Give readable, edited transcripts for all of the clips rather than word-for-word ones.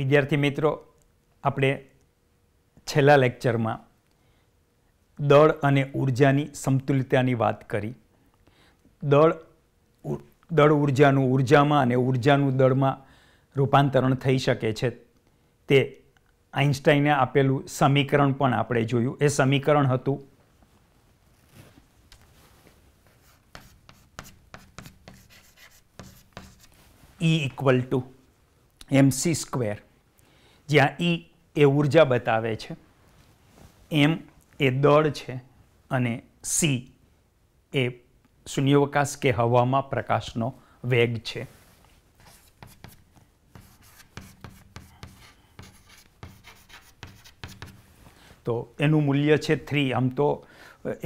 વિદ્યાર્થી મિત્રો, આપણે છેલ્લા લેક્ચરમાં દળ અને ઉર્જાની સમતુલિતતાની વાત કરી. દળ ઉર્જાનું ઉર્જામાં અને ઉર્જાનું દળમાં રૂપાંતરણ થઈ શકે છે તે આઇન્સ્ટાઈને આપેલું સમીકરણ પણ આપણે જોયું. એ સમીકરણ હતું E = mc², જ્યાં E એ ઉર્જા બતાવે છે, m એ દળ છે અને c એ શૂન્યાવકાશ કે હવામાં પ્રકાશનો વેગ છે. તો એનું મૂલ્ય છે 3. આમ તો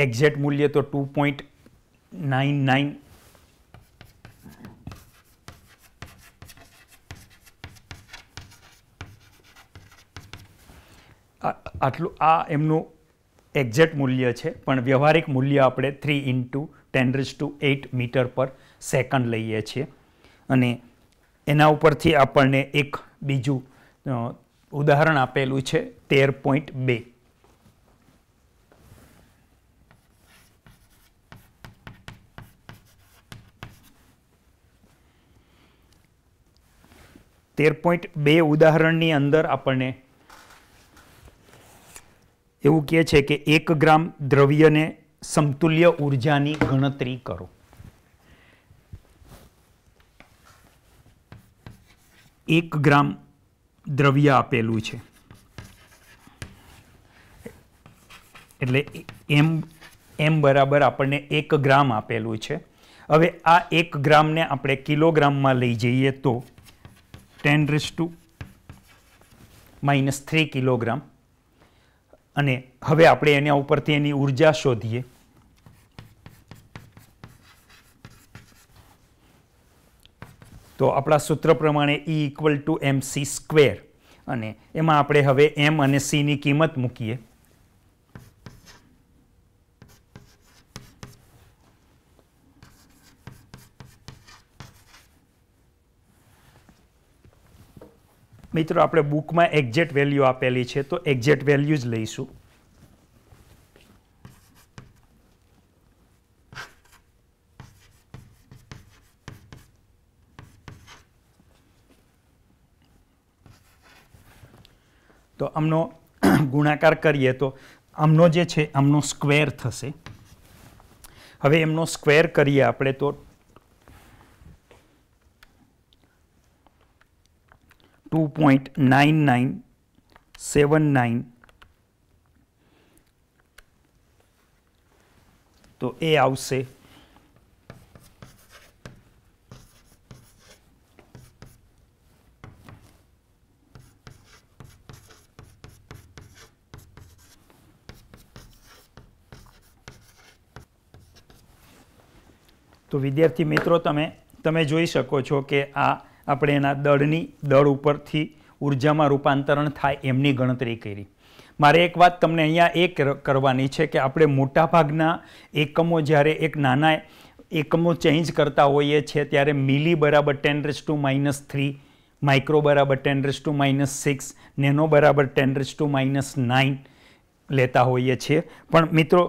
એક્ઝેક્ટ મૂલ્ય તો 2.99 આટલું આ એમનું એક્ઝેક્ટ મૂલ્ય છે, પણ વ્યવહારિક મૂલ્ય આપણે 3 × 10⁸ મીટર પર સેકન્ડ લઈએ છીએ. અને એના ઉપરથી આપણને એક બીજું ઉદાહરણ આપેલું છે 13.2. ઉદાહરણની અંદર આપણને એવું કહે છે કે 1 ગ્રામ દ્રવ્યને સમતુલ્ય ઉર્જાની ગણતરી કરો. એક ગ્રામ દ્રવ્ય આપેલું છે એટલે એમ બરાબર આપણને 1 ગ્રામ આપેલું છે. હવે આ 1 ગ્રામને આપણે કિલોગ્રામમાં લઈ જઈએ તો 10⁻³ કિલોગ્રામ. અને હવે આપણે એના ઉપરથી એની ઉર્જા શોધીએ. તો આપણા સૂત્ર પ્રમાણે E = mc², અને એમાં આપણે હવે m અને c ની કિંમત મૂકીએ. મિત્રો, આપણે બુકમાં એક્ઝેક્ટ વેલ્યુ આપેલી છે તો એક્ઝેક્ટ વેલ્યુ જ લઈશું. તો આમનો ગુણાકાર કરીએ તો આમનો જે છે આમનો સ્ક્વેર થશે. હવે એમનો સ્ક્વેર કરીએ આપણે તો 2.9979, તો એ આવશે તો વિદ્યાર્થી મિત્રો, તમે જોઈ શકો છો કે આ આપણે એના દળ ઉપરથી ઉર્જામાં રૂપાંતરણ થાય એમની ગણતરી કરી. મારે એક વાત તમને અહીંયા એ કરવાની છે કે આપણે મોટાભાગના એકમો જ્યારે એક નાના એકમો ચેન્જ કરતા હોઈએ છીએ ત્યારે મિલી બરાબર 10⁻³ માઇક્રો બરાબર 10⁻⁶, નેનો બરાબર 10⁻⁹ લેતા હોઈએ છીએ. પણ મિત્રો,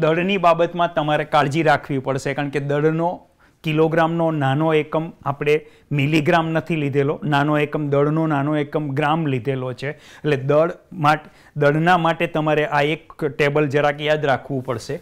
દળની બાબતમાં તમારે કાળજી રાખવી પડશે, કારણ કે દળનો કિલોગ્રામનો નાનો એકમ આપણે મિલીગ્રામ નથી લીધેલો, દળનો નાનો એકમ ગ્રામ લીધેલો છે. એટલે દળના માટે તમારે આ એક ટેબલ જરાક યાદ રાખવું પડશે.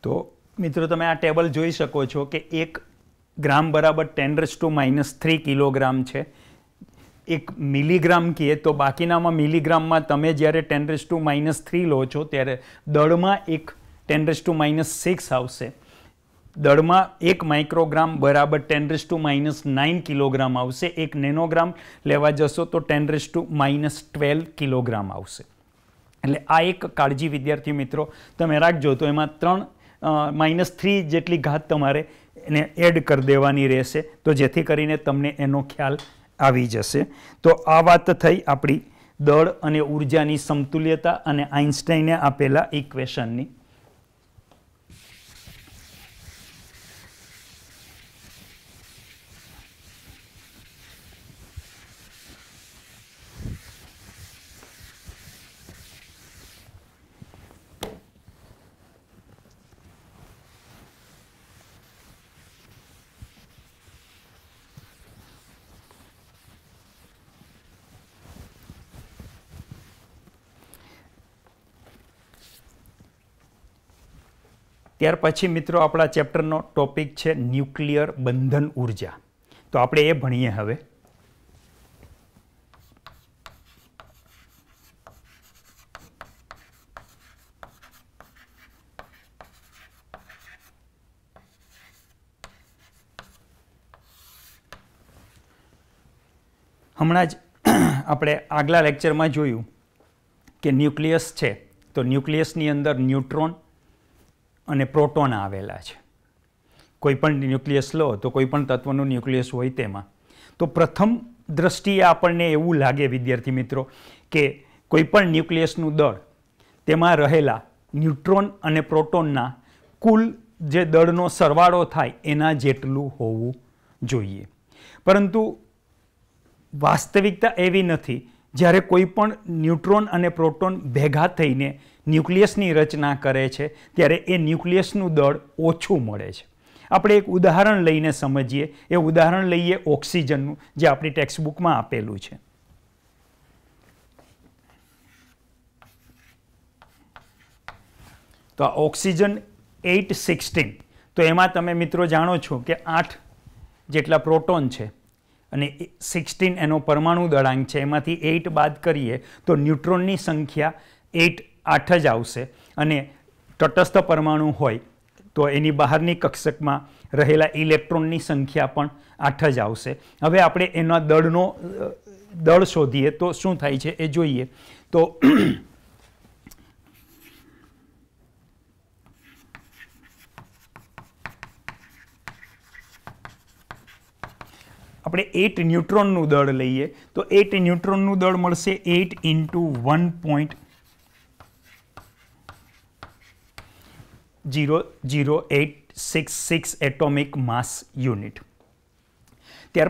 તો મિત્રો, તમે આ ટેબલ જોઈ શકો છો કે 1 ગ્રામ બરાબર 10⁻³ કિલોગ્રામ છે. એક મિલીગ્રામ કહીએ તો બાકીનામાં મિલીગ્રામમાં તમે જ્યારે 10⁻³ લો છો ત્યારે દળમાં એક 10⁻⁶ આવશે. દળમાં 1 માઇક્રોગ્રામ બરાબર 10⁻⁹ કિલોગ્રામ આવશે. 1 નેનોગ્રામ લેવા જશો તો 10⁻12 કિલોગ્રામ આવશે. એટલે આ એક કાળજી વિદ્યાર્થી મિત્રો તમે રાખજો. તો એમાં 3 જેટલી ઘાત તમારે એને એડ કરી દેવાની રહેશે, તો જેથી કરીને તમને એનો ખ્યાલ આવી જશે. તો આ વાત થઈ આપણી દળ અને ઉર્જાની સમતુલ્યતા અને આઇન્સ્ટાઈને આપેલા ઇક્વેશનની. ત્યાર પછી મિત્રો આપણા ચેપ્ટરનો ટોપિક છે ન્યુક્લિયર બંધન ઉર્જા. તો આપણે એ ભણીએ હવે. હમણાં જ આપણે આગલા લેક્ચરમાં જોયું કે ન્યુક્લિયસ છે, તો ન્યુક્લિયસની અંદર ન્યુટ્રોન અને પ્રોટોન આવેલા છે. કોઈ પણ ન્યુક્લિયસ લો તો કોઈ પણ તત્વનું ન્યુક્લિયસ હોય તેમાં. તો પ્રથમ દ્રષ્ટિએ આપણને એવું લાગે વિદ્યાર્થી મિત્રો કે કોઈ પણ ન્યુક્લિયસનું દળ તેમાં રહેલા ન્યુટ્રોન અને પ્રોટોનના કુલ જે દળનો સરવાળો થાય એના જેટલું હોવું જોઈએ. પરંતુ વાસ્તવિકતા એવી નથી. જ્યારે કોઈ પણ ન્યુટ્રોન અને પ્રોટોન ભેગા થઈને ન્યુક્લિયસની રચના કરે છે ત્યારે એ ન્યુક્લિયસનું દળ ઓછું મળે છે. આપણે એક ઉદાહરણ લઈને સમજીએ. એ ઉદાહરણ લઈએ ઓક્સિજનનું, જે આપણી ટેક્સ્ટબુકમાં આપેલું છે. તો આ ઓક્સિજન 816. તો એમાં તમે મિત્રો જાણો છો કે 8 જેટલા પ્રોટોન છે અને 16 એનો પરમાણુ દળાંક છે. એમાંથી 8 બાદ કરીએ તો ન્યુટ્રોનની સંખ્યા 8 જ આવશે. અને તટસ્થ પરમાણુ હોય તો એની બહારની કક્ષકમાં રહેલા ઇલેક્ટ્રોનની સંખ્યા પણ 8 જ આવશે. હવે આપણે એના દળ શોધીએ તો શું થાય છે એ જોઈએ. તો આપણે 8 ન્યુટ્રોનનું દળ લઈએ તો 8 ન્યુટ્રોનનું દળ મળશે 8 × 1.00866 એટોમિક માસ યુનિટ. ત્યાર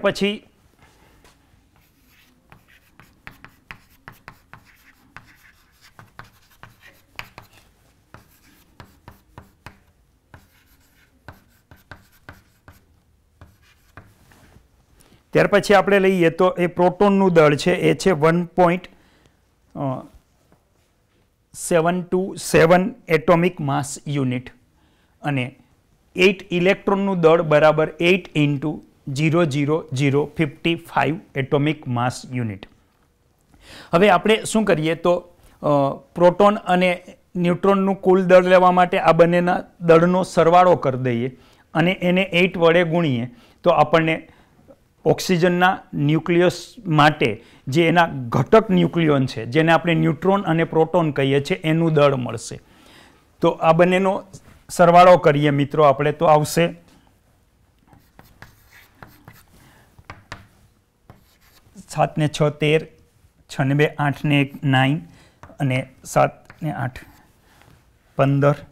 પછી આપણે લઈએ તો એ પ્રોટોનનું દળ છે એ છે 1.727 એટોમિક માસ યુનિટ અને 8 ઇલેક્ટ્રોનનું દળ બરાબર 8 × 0.0055 એટોમિક માસ યુનિટ. હવે આપણે શું કરીએ તો પ્રોટોન અને ન્યુટ્રોનનું કુલ દળ લેવા માટે આ બંનેના દળનો સરવાળો કરી દઈએ અને એને 8 વડે ગુણીએ તો આપણને ઓક્સિજનના ન્યુક્લિયસ માટે જે એના ઘટક ન્યુક્લિયોન છે, જેને આપણે ન્યુટ્રોન અને પ્રોટોન કહીએ છીએ, એનું દળ મળશે. તો આ બંનેનો સરવાળો કરીએ મિત્રો આપણે તો આવશે 7 ને 6 13, 6 ને 2 8 ને 1 9 અને 7 ને 8 15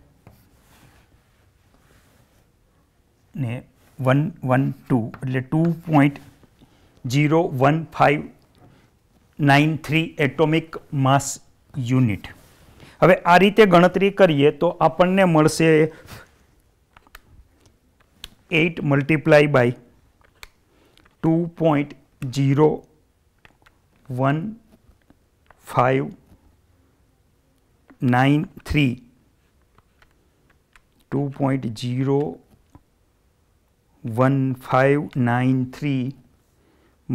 ને 1 1 2 એટલે 2.01593 એટોમિક માસ યુનિટ. હવે આ રીતે ગણતરી કરીએ તો આપણને મળશે 8 × 2.01593 2.01593 ×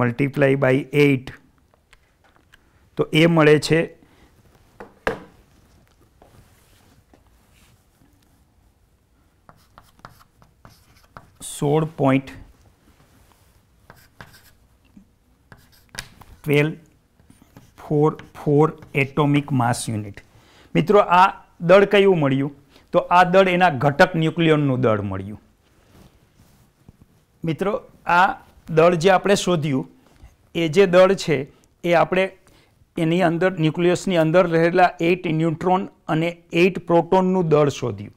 8 તો એ મળે છે 16.1244 એટોમિક માસ યુનિટ. મિત્રો આ દળ કયું મળ્યું? તો આ દળ એના ઘટક ન્યુક્લિયોનનું દળ મળ્યું. મિત્રો આ દળ જે આપણે શોધ્યું એ જે દળ છે એ આપણે એની અંદર ન્યુક્લિયસની અંદર રહેલા 8 ન્યુટ્રોન અને 8 પ્રોટોનનું દળ શોધ્યું.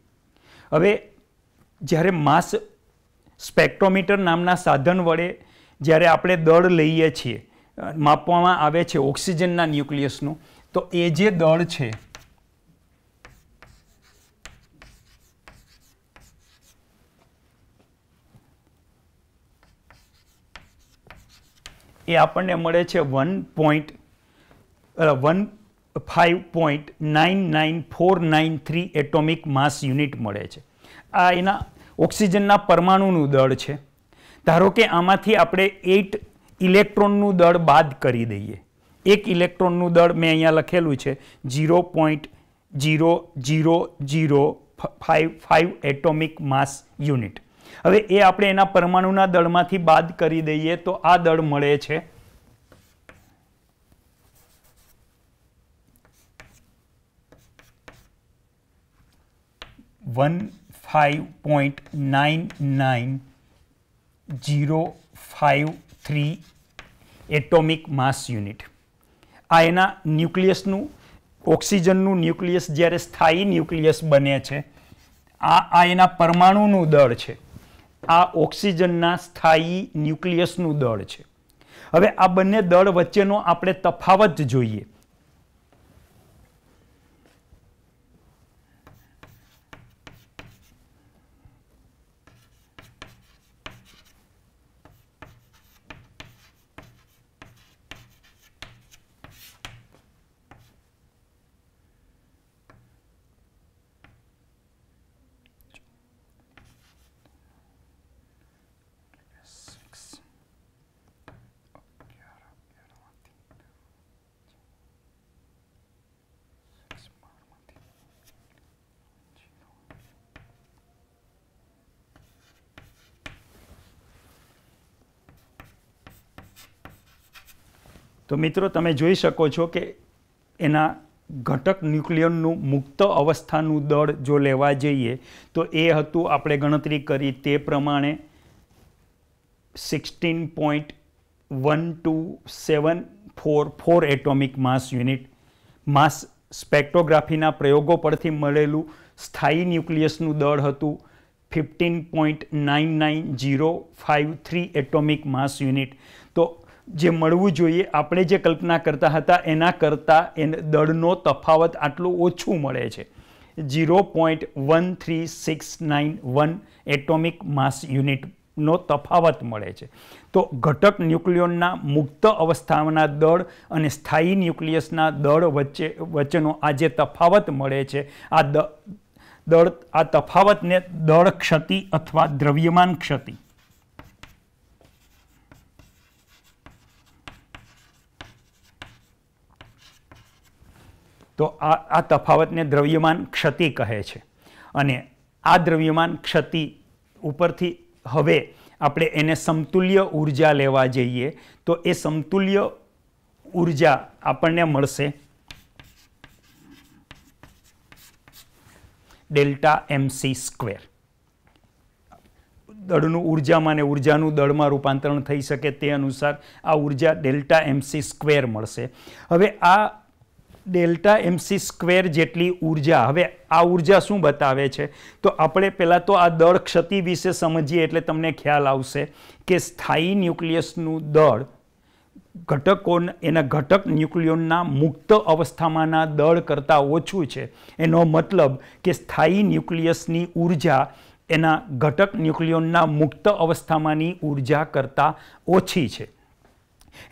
હવે જ્યારે માસ સ્પેક્ટ્રોમીટર નામના સાધન વડે જ્યારે આપણે દળ લઈએ છીએ, માપવામાં આવે છે ઓક્સિજનના ન્યુક્લિયસનું, તો એ જે દળ છે એ આપણને મળે છે 15.99493 એટોમિક માસ યુનિટ મળે છે. આ એના ઓક્સિજનના પરમાણુનું દળ છે. ધારો કે આમાંથી આપણે 8 ઇલેક્ટ્રોનનું દળ બાદ કરી દઈએ. એક ઇલેક્ટ્રોનનું દળ મેં અહીંયા લખેલું છે 0.00055 એટોમિક માસ યુનિટ. હવે એ આપણે એના પરમાણુના દળમાંથી બાદ કરી દઈએ તો આ દળ મળે છે 15.99053 એટોમિક માસ યુનિટ. આ એના ન્યુક્લિયસનું, ઓક્સિજનનું ન્યુક્લિયસ જ્યારે સ્થાયી ન્યુક્લિયસ બને છે, આ એના પરમાણુનું દળ છે. આ ઓક્સિજનના સ્થાયી ન્યુક્લિયસનું દળ છે. હવે આ બંને દળ વચ્ચેનો આપણે તફાવત જોઈએ. તો મિત્રો તમે જોઈ શકો છો કે એના ઘટક ન્યુક્લિયનનું મુક્ત અવસ્થાનું દળ જો લેવા જઈએ તો એ હતું, આપણે ગણતરી કરી તે પ્રમાણે 16.12744 એટોમિક માસ યુનિટ. માસ સ્પેક્ટ્રોગ્રાફીના પ્રયોગો પરથી મળેલું સ્થાયી ન્યુક્લિયસનું દળ હતું 15.99053 એટોમિક માસ યુનિટ. તો જે મળવું જોઈએ, આપણે જે કલ્પના કરતા હતા એના કરતાં દળનો તફાવત આટલું ઓછું મળે છે. 0.13691 એટોમિક માસ યુનિટનો તફાવત મળે છે. તો ઘટક ન્યુક્લિયોનના મુક્ત અવસ્થાના દળ અને સ્થાયી ન્યુક્લિયસના દળ વચ્ચેનો આ જે તફાવત મળે છે, આ તફાવતને દળ ક્ષતિ અથવા દ્રવ્યમાન ક્ષતિ તો આ તફાવતને દ્રવ્યમાન ક્ષતિ કહે છે. અને આ દ્રવ્યમાન ક્ષતિ ઉપરથી હવે આપણે એને સમતુલ્ય ઉર્જા લેવા જઈએ તો એ સમતુલ્ય ઉર્જા આપણને મળશે ડેલ્ટા MC². દળનું ઉર્જામાં ને ઉર્જાનું દળમાં રૂપાંતરણ થઈ શકે તે અનુસાર આ ઉર્જા ડેલ્ટા MC² મળશે. હવે આ ડેલ્ટા MC² જેટલી ઉર્જા, હવે આ ઉર્જા શું બતાવે છે? તો આપણે પહેલાં તો આ દળ ક્ષતિ વિશે સમજીએ એટલે તમને ખ્યાલ આવશે કે સ્થાયી ન્યુક્લિયસનું દળ એના ઘટક ન્યુક્લિયોનના મુક્ત અવસ્થામાંના દળ કરતાં ઓછું છે. એનો મતલબ કે સ્થાયી ન્યુક્લિયસની ઉર્જા એના ઘટક ન્યુક્લિયોનના મુક્ત અવસ્થામાંની ઉર્જા કરતાં ઓછી છે.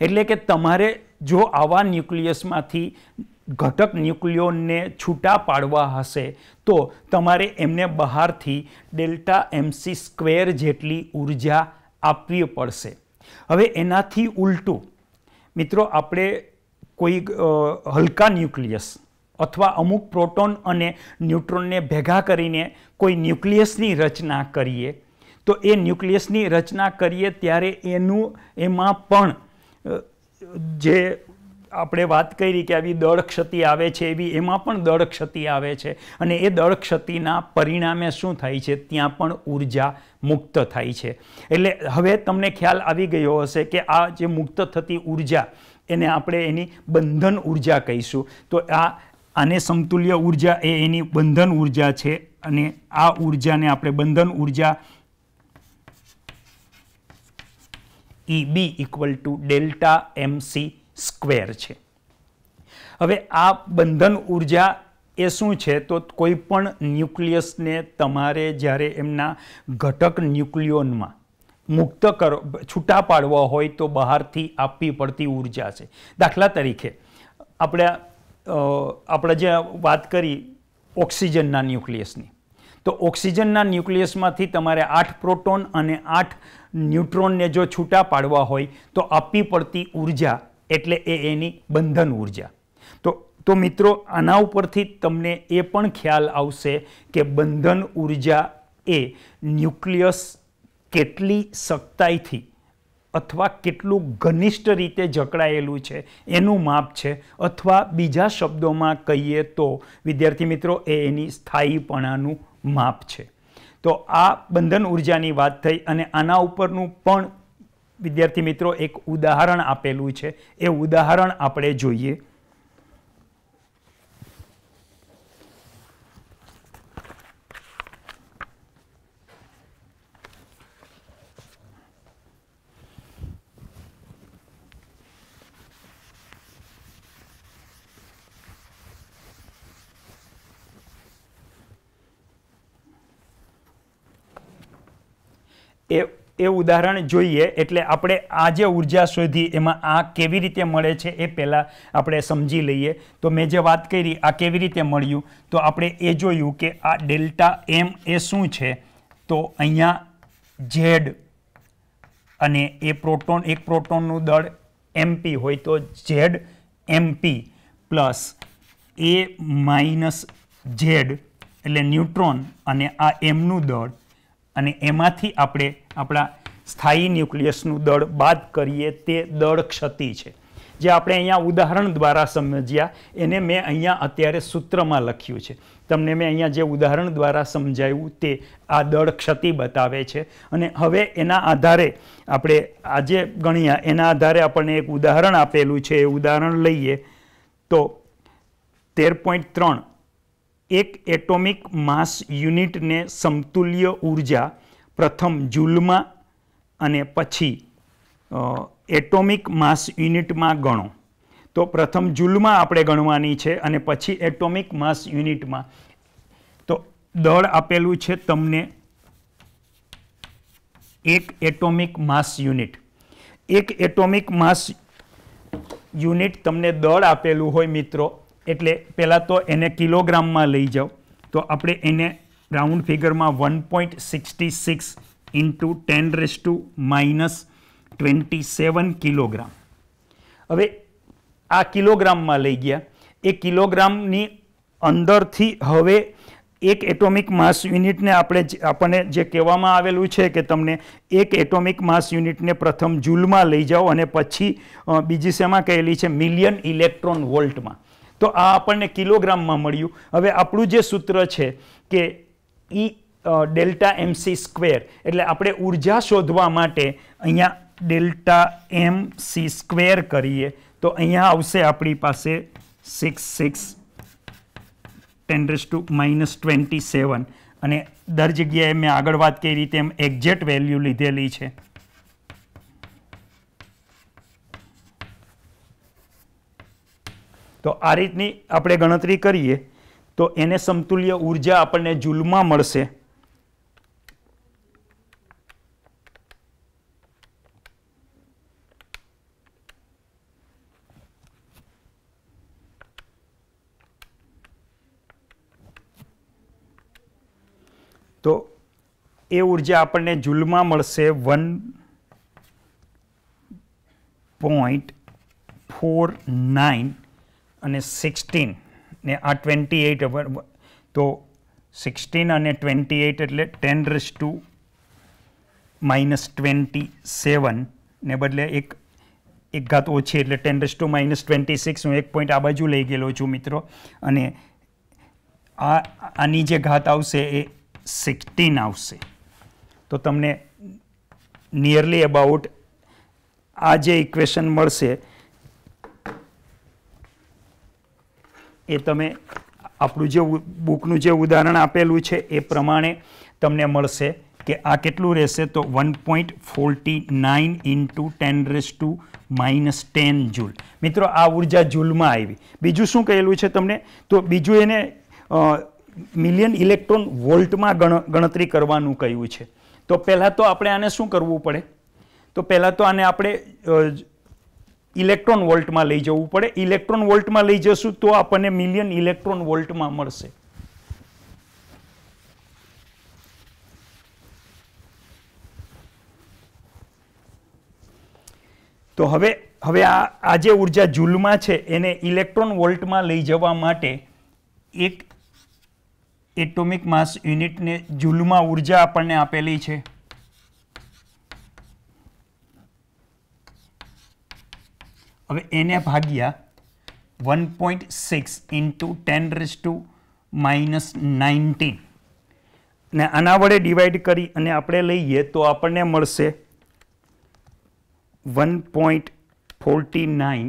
એટલે કે તમારે જો આવા ન્યુક્લિયસમાંથી ઘટક ન્યુક્લિયોનને છૂટા પાડવા હશે તો તમારે એમને બહારથી ડેલ્ટા MC² જેટલી ઉર્જા આપવી પડશે. હવે એનાથી ઉલટું મિત્રો, આપણે કોઈ હલકા ન્યુક્લિયસ અથવા અમુક પ્રોટોન અને ન્યુટ્રોનને ભેગા કરીને કોઈ ન્યુક્લિયસની રચના કરીએ તો એ ન્યુક્લિયસની રચના કરીએ ત્યારે એમાં પણ જે આપણે વાત કરી કે આવી દળ ક્ષતિ આવે છે એવી એમાં પણ દળ ક્ષતિ આવે છે અને એ દળ ક્ષતિના પરિણામે શું થાય છે, ત્યાં પણ ઉર્જા મુક્ત થાય છે. એટલે હવે તમને ખ્યાલ આવી ગયો હશે કે આ જે મુક્ત થતી ઉર્જા એને આપણે એની બંધન ઉર્જા કહીશું. તો આને સમતુલ્ય ઉર્જા એ એની બંધન ઉર્જા છે અને આ ઉર્જાને આપણે બંધન ઉર્જા EB = ડેલ્ટા MC² છે. હવે આ બંધન ઉર્જા એ શું છે, તો કોઈ પણ ન્યુક્લિયસને તમારે જ્યારે એમના ઘટક ન્યુક્લિયોનમાં મુક્ત છૂટા પાડવા હોય તો બહારથી આપવી પડતી ઉર્જા છે. દાખલા તરીકે આપણે જે વાત કરી ઓક્સિજનના ન્યુક્લિયસની, તો ઓક્સિજનના ન્યુક્લિયસમાંથી તમારે 8 પ્રોટોન અને 8 ન્યુટ્રોનને જો છૂટા પાડવા હોય તો આપવી પડતી ઉર્જા એટલે એની બંધન ઉર્જા. તો મિત્રો આના ઉપરથી તમને એ પણ ખ્યાલ આવશે કે બંધન ઉર્જા એ ન્યુક્લિયસ કેટલી સખ્તાઈથી અથવા કેટલું ઘનિષ્ઠ રીતે જકડાયેલું છે એનું માપ છે, અથવા બીજા શબ્દોમાં કહીએ તો વિદ્યાર્થી મિત્રો એની સ્થાયીપણાનું માપ છે. તો આ બંધન ઉર્જાની વાત થઈ અને આના ઉપરનું પણ વિદ્યાર્થી મિત્રો એક ઉદાહરણ આપેલું છે. એ ઉદાહરણ આપણે જોઈએ. એ ઉદાહરણ જોઈએ એટલે આપણે આ જે ઉર્જા શોધી એમાં આ કેવી રીતે મળે છે એ પહેલાં આપણે સમજી લઈએ. તો મેં જે વાત કરી આ કેવી રીતે મળ્યું, તો આપણે એ જોયું કે આ ડેલ્ટા M એ શું છે, તો અહીંયા Z અને એ પ્રોટોન એક પ્રોટોનનું દળ MP હોય તો Z MP plus A minus Z એટલે ન્યુટ્રોન અને આ એમનું દળ, અને એમાંથી આપણે આપણા સ્થાયી ન્યુક્લિયસનું દળ બાદ કરીએ તે દળ ક્ષતિ છે. જે આપણે અહીંયા ઉદાહરણ દ્વારા સમજ્યા એને મેં અહીંયા અત્યારે સૂત્રમાં લખ્યું છે. તમને મેં અહીંયા જે ઉદાહરણ દ્વારા સમજાવ્યું તે આ દળ ક્ષતિ બતાવે છે. અને હવે એના આધારે આપણે આજે ગણ્યા એના આધારે આપણને એક ઉદાહરણ આપેલું છે. એ ઉદાહરણ લઈએ તો 13.3 એક એટોમિક માસ યુનિટને સમતુલ્ય ઉર્જા પ્રથમ જૂલમાં અને પછી એટોમિક માસ યુનિટમાં ગણો. તો પ્રથમ જૂલમાં આપણે ગણવાની છે અને પછી એટોમિક માસ યુનિટમાં. તો દળ આપેલું છે તમને એક એટોમિક માસ યુનિટ. એક એટોમિક માસ યુનિટ તમને દળ આપેલું હોય મિત્રો, એટલે પહેલાં તો એને કિલોગ્રામમાં લઈ જાઓ. તો આપણે એને રાઉન્ડ ફિગરમાં 1.66 × 10⁻⁻27 કિલોગ્રામ. હવે આ કિલોગ્રામમાં લઈ ગયા. એ કિલોગ્રામની અંદરથી હવે એક એટોમિક માસ યુનિટને આપણને જે કહેવામાં આવેલું છે કે તમને એક એટોમિક માસ યુનિટને પ્રથમ જૂલમાં લઈ જાઓ અને પછી બીજી શેમાં કહેલી છે, મિલિયન ઇલેક્ટ્રોન વોલ્ટમાં. તો આ આપણને કિલોગ્રામમાં મળ્યું. હવે આપણું જે સૂત્ર છે કે ડેલ્ટા MC², એટલે આપણે ઉર્જા શોધવા માટે અહીંયા ડેલ્ટા MC² કરીએ તો અહીંયા આવશે આપણી પાસે 66 10⁻⁻27 અને દર જગ્યાએ મેં આગળ વાત કરી તેમ એક્ઝેક્ટ વેલ્યુ લીધેલી છે. તો આ રીતની આપણે ગણતરી કરીએ તો એને સમતુલ્ય ઉર્જા આપણને જૂલમાં મળશે. તો એ ઉર્જા આપણને જૂલમાં મળશે 1.4 4 9 અને 16 ને આ 28 તો 16 અને 28 એટલે 10⁻27 ને બદલે એક ઘાત ઓછી એટલે 10⁻26. હું એક પોઈન્ટ આ બાજુ લઈ ગયેલો છું મિત્રો, અને આની જે ઘાત આવશે એ 16 આવશે. તો તમને નિયરલી અબાઉટ આ જે ઇક્વેશન મળશે એ તમે આપણું જે બુકનું જે ઉદાહરણ આપેલું છે એ પ્રમાણે તમને મળશે કે આ કેટલું રહેશે, તો 1.49 × 10⁻10 જૂલ. મિત્રો આ ઉર્જા જૂલમાં આવી. બીજું શું કહેલું છે તમને, તો બીજું એને મિલિયન ઇલેક્ટ્રોન વોલ્ટમાં ગણતરી કરવાનું કહ્યું છે. તો પહેલાં તો આપણે આને શું કરવું પડે, તો પહેલાં તો આને આપણે ઇલેક્ટ્રોન વોલ્ટમાં લઈ જવું પડે. ઇલેક્ટ્રોન વોલ્ટમાં લઈ જશું તો આપણને મિલિયન ઇલેક્ટ્રોન વોલ્ટમાં મળશે. તો હવે આ જે ઉર્જા જૂલમાં છે એને ઇલેક્ટ્રોન વોલ્ટમાં લઈ જવા માટે એક એટોમિક માસ યુનિટને જૂલમાં ઉર્જા આપણને આપેલી છે. હવે એને ભાગ્યા 1.6 × 10⁻19 ને આના વડે ડિવાઈડ કરી અને આપણે લઈએ તો આપણને મળશે 1.49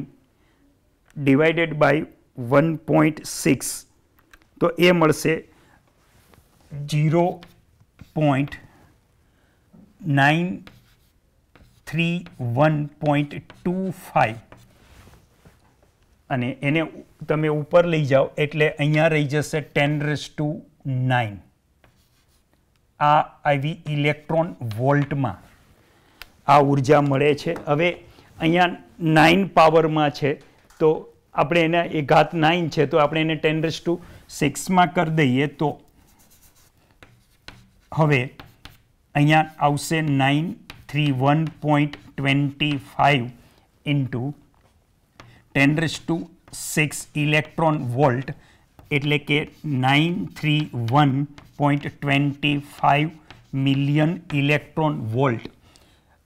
ડિવાઇડેડ બાય 1.6, તો એ મળશે 0.931.25 અને એને તમે ઉપર લઈ જાઓ એટલે અહીંયા રહી જશે 10⁹. આ આવી ઇલેક્ટ્રોન વોલ્ટમાં આ ઉર્જા મળે છે. હવે અહીંયા 9 પાવરમાં છે તો આપણે એને એ ઘાત 9 છે તો આપણે એને 10⁶માં કરી દઈએ તો હવે અહીંયા આવશે 931.25 × 10⁶ ઇલેક્ટ્રોન વોલ્ટ એટલે કે 931.25 મિલિયન ઇલેક્ટ્રોન વોલ્ટ.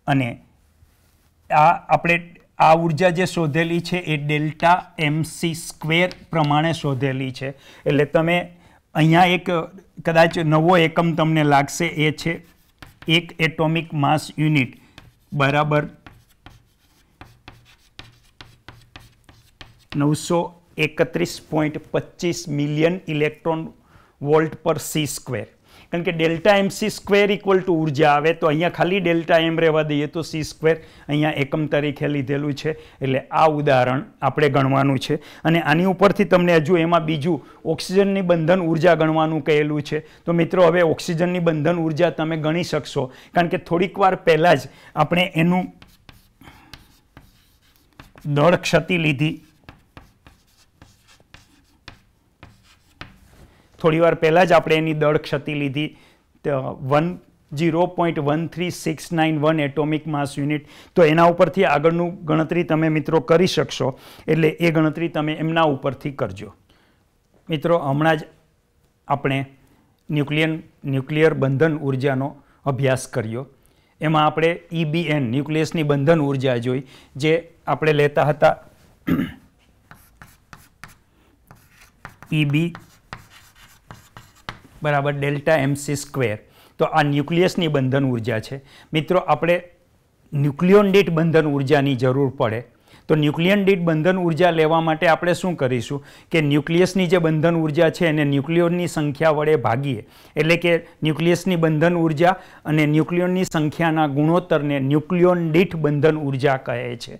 અને આપણે આ ઉર્જા જે શોધેલી છે એ Δmc² પ્રમાણે શોધેલી છે. એટલે તમે અહીંયા એક કદાચ નવો એકમ તમને લાગશે, એ છે એક એટોમિક માસ યુનિટ બરાબર 931.25 મિલિયન ઇલેક્ટ્રોન વોલ્ટ પર c². કારણ કે Δmc² ઉર્જા આવે તો અહીંયા ખાલી Δm રહેવા દઈએ તો c² અહીંયા એકમ તરીકે લીધેલું છે. એટલે આ ઉદાહરણ આપણે ગણવાનું છે. અને આની ઉપરથી તમને હજુ એમાં બીજું ઓક્સિજનની બંધન ઉર્જા ગણવાનું કહેલું છે. તો મિત્રો હવે ઓક્સિજનની બંધન ઉર્જા તમે ગણી શકશો, કારણ કે થોડીક વાર પહેલાં જ આપણે એનું દળ ક્ષતિ લીધી. થોડી વાર પહેલાં જ આપણે એની દળ ક્ષતિ લીધી 0.13691 એટોમિક માસ યુનિટ. તો એના ઉપરથી આગળનું ગણતરી તમે મિત્રો કરી શકશો. એટલે એ ગણતરી તમે એમના ઉપરથી કરજો. મિત્રો હમણાં જ આપણે ન્યુક્લિયર બંધન ઉર્જાનો અભ્યાસ કર્યો. એમાં આપણે EBN ન્યુક્લિયસની બંધન ઉર્જા જોઈ, જે આપણે લેતા હતા EB બરાબર Δmc². તો આ ન્યુક્લિયસની બંધન ઉર્જા છે. મિત્રો આપણે ન્યુક્લિયોન દીઠ બંધન ઉર્જાની જરૂર પડે. તો ન્યુક્લિયન દીઠ બંધન ઉર્જા લેવા માટે આપણે શું કરીશું કે ન્યુક્લિયસની જે બંધન ઉર્જા છે એને ન્યુક્લિયોનની સંખ્યા વડે ભાગીએ. એટલે કે ન્યુક્લિયસની બંધન ઉર્જા અને ન્યુક્લિયોનની સંખ્યાના ગુણોત્તરને ન્યુક્લિયોન દીઠ બંધન ઉર્જા કહે છે.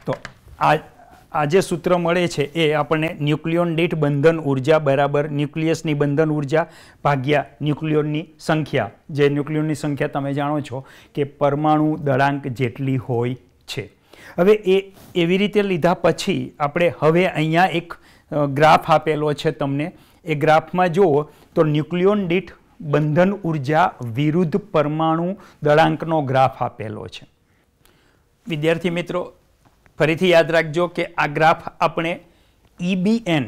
તો આ જે સૂત્ર મળે છે એ આપણને ન્યુક્લિયોન દીઠ બંધન ઉર્જા બરાબર ન્યુક્લિયસની બંધન ઉર્જા ભાગ્યા ન્યુક્લિયોનની સંખ્યા. જે ન્યુક્લિયોનની સંખ્યા તમે જાણો છો કે પરમાણુ દળાંક જેટલી હોય છે. હવે એ એવી રીતે લીધા પછી આપણે હવે અહીંયા એક ગ્રાફ આપેલો છે તમને. એ ગ્રાફમાં જુઓ તો ન્યુક્લિયોન દીઠ બંધન ઉર્જા વિરુદ્ધ પરમાણુ દળાંકનો ગ્રાફ આપેલો છે. વિદ્યાર્થી મિત્રો, ફરીથી યાદ રાખજો કે આ ગ્રાફ આપણે EBN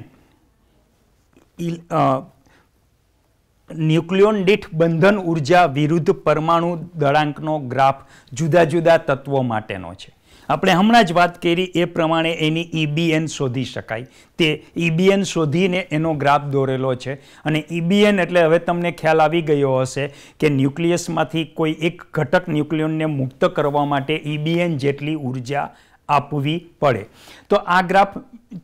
ન્યુક્લિયોન દીઠ બંધન ઉર્જા વિરુદ્ધ પરમાણુ દળાંકનો ગ્રાફ જુદા જુદા તત્વો માટેનો છે. આપણે હમણાં જ વાત કરી એ પ્રમાણે એની EBN શોધી શકાય. તે EBN શોધીને એનો ગ્રાફ દોરેલો છે. અને EBN એટલે હવે તમને ખ્યાલ આવી ગયો હશે કે ન્યુક્લિયસમાંથી કોઈ એક ઘટક ન્યુક્લિયોનને મુક્ત કરવા માટે EBN જેટલી ઉર્જા આપવી પડે. તો આ ગ્રાફ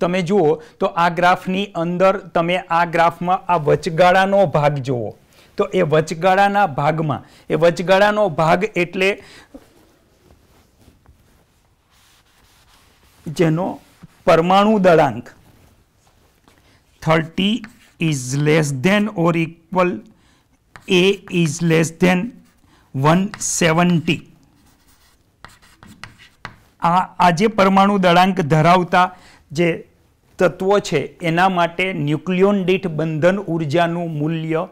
તમે જુઓ તો આ ગ્રાફની અંદર તમે આ ગ્રાફમાં આ વચગાળાનો ભાગ જુઓ તો એ વચગાળાના ભાગમાં એ વચગાળાનો ભાગ એટલે જેનો પરમાણુ દળાંક 30 is less than or equal A is less than 170. આ જે પરમાણુ દળાંક ધરાવતા જે તત્વો છે એના માટે ન્યુક્લિયોન દીઠ બંધન ઉર્જાનું મૂલ્ય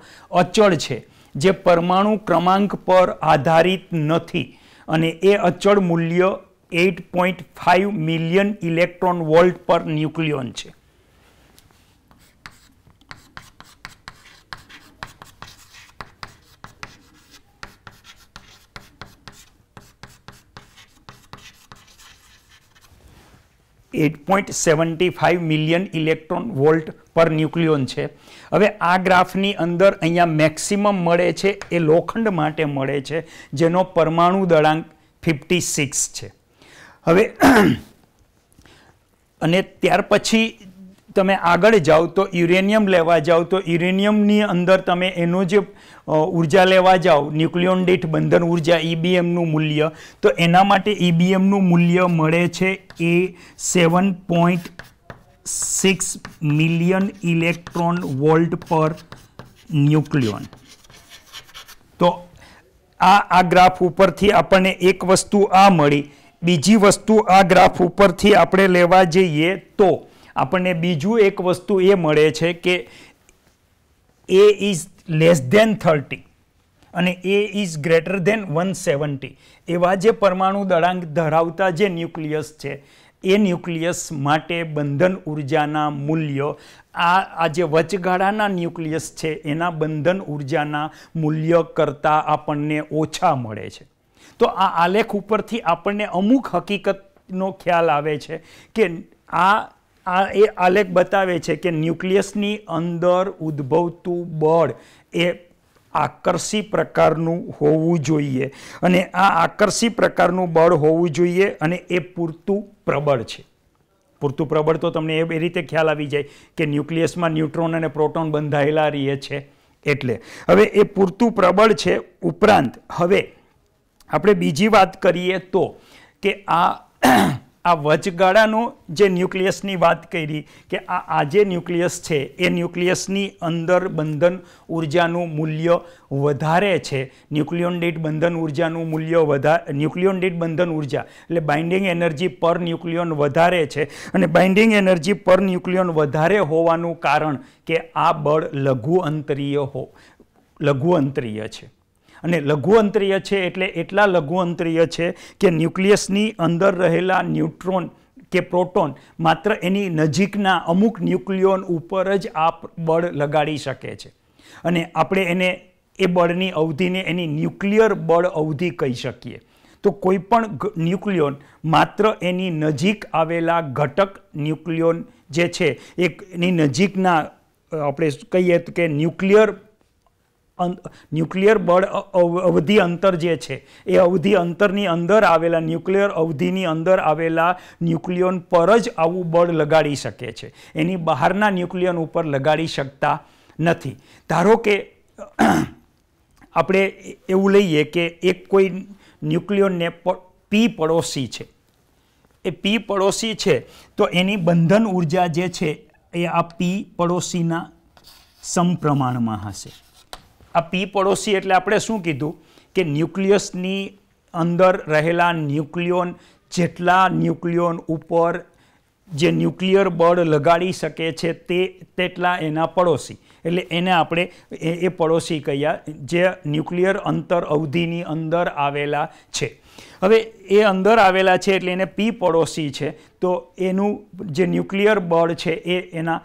અચળ છે, જે પરમાણુ ક્રમાંક પર આધારિત નથી, અને એ અચળ મૂલ્ય 8.5 મિલિયન ઇલેક્ટ્રોન વોલ્ટ પર ન્યુક્લિયોન છે. $8.75 મિલિયન ઇલેક્ટ્રોન વોલ્ટ પર ન્યુક્લિયોન છે. હવે આ ગ્રાફની અંદર અહીંયા મેક્સિમમ મળે છે એ લોખંડ માટે મળે છે, જેનો પરમાણુ દળાંક 56 છે. હવે અને ત્યાર પછી તમે આગળ જાઓ તો યુરેનિયમ લેવા જાઓ તો યુરેનિયમની અંદર તમે એનો જે ઉર્જા લેવા જાઓ ન્યુક્લિયોન દીઠ બંધન ઉર્જા EBMનું મૂલ્ય, તો એના માટે EBMનું મૂલ્ય મળે છે એ 7.6 મિલિયન ઇલેક્ટ્રોન વોલ્ટ પર ન્યુક્લિયોન. તો આ ગ્રાફ ઉપરથી આપણને એક વસ્તુ આ મળી. બીજી વસ્તુ આ ગ્રાફ ઉપરથી આપણે લેવા જઈએ તો આપણને બીજું એક વસ્તુ એ મળે છે કે A is less than 30 અને A is greater than 170 એવા જે પરમાણુ દળાંક ધરાવતા જે ન્યુક્લિયસ છે એ ન્યુક્લિયસ માટે બંધન ઉર્જાના મૂલ્ય આ જે વચગાળાના ન્યુક્લિયસ છે એના બંધન ઉર્જાના મૂલ્ય કરતાં આપણને ઓછા મળે છે. તો આ આલેખ ઉપરથી આપણને અમુક હકીકતનો ખ્યાલ આવે છે કે એ આલેખ બતાવે છે કે ન્યુક્લિયસની અંદર ઉદ્ભવતું બળ એ આકર્ષી પ્રકારનું હોવું જોઈએ, અને આ આકર્ષી પ્રકારનું બળ હોવું જોઈએ અને એ પૂરતું પ્રબળ છે. પૂરતું પ્રબળ તો તમને એ રીતે ખ્યાલ આવી જાય કે ન્યુક્લિયસમાં ન્યુટ્રોન અને પ્રોટોન બંધાયેલા રહે છે એટલે. હવે એ પૂરતું પ્રબળ છે. ઉપરાંત હવે આપણે બીજી વાત કરીએ તો કે આ વચગાળાનો જે ન્યુક્લિયસની વાત કરી કે આ જે ન્યુક્લિયસ છે એ ન્યુક્લિયસની અંદર બંધન ઉર્જાનું મૂલ્ય વધારે છે. ન્યુક્લિયોન દીઠ બંધન ઉર્જાનું મૂલ્ય ન્યુક્લિયોન દીઠ બંધન ઉર્જા એટલે બાઇન્ડિંગ એનર્જી પર ન્યુક્લિયોન વધારે છે, અને બાઇન્ડિંગ એનર્જી પર ન્યુક્લિયોન વધારે હોવાનું કારણ કે આ બળ લઘુ અંતરીય છે. અને લઘુ અંતરીય છે એટલે એટલા લઘુ અંતરીય છે કે ન્યુક્લિયસની અંદર રહેલા ન્યુટ્રોન કે પ્રોટોન માત્ર એની નજીકના અમુક ન્યુક્લિયોન ઉપર જ આ બળ લગાડી શકે છે, અને આપણે એને એ બળની અવધિને એની ન્યુક્લિયર બળ અવધિ કહી શકીએ. તો કોઈ પણ ન્યુક્લિયોન માત્ર એની નજીક આવેલા ઘટક ન્યુક્લિયોન જે છે એની નજીકના આપણે કહીએ કે ન્યુક્લિયર બળ અવધિ અંતર જે છે એ અવધિ અંતરની અંદર આવેલા ન્યુક્લિયર અવધિની અંદર આવેલા ન્યુક્લિયોન પર જ આવું બળ લગાડી શકે છે, એની બહારના ન્યુક્લિયોન ઉપર લગાડી શકતા નથી. ધારો કે આપણે એવું લઈએ કે એક કોઈ ન્યુક્લિયોનને P પડોશી છે, એ P પડોશી છે તો એની બંધન ઉર્જા જે છે એ આ P પડોશીના સમપ્રમાણમાં હશે. આ P પડોશી એટલે આપણે શું કીધું કે ન્યુક્લિયસની અંદર રહેલા ન્યુક્લિયોન જેટલા ન્યુક્લિયોન ઉપર જે ન્યુક્લિયર બળ લગાડી શકે છે તેટલા એના પડોશી, એટલે એને આપણે એ પડોશી કહીએ જે ન્યુક્લિયર અંતર અવધિની અંદર આવેલા છે. હવે એ અંદર આવેલા છે એટલે એને પી પડોશી છે, તો એનું જે ન્યુક્લિયર બળ છે એ એના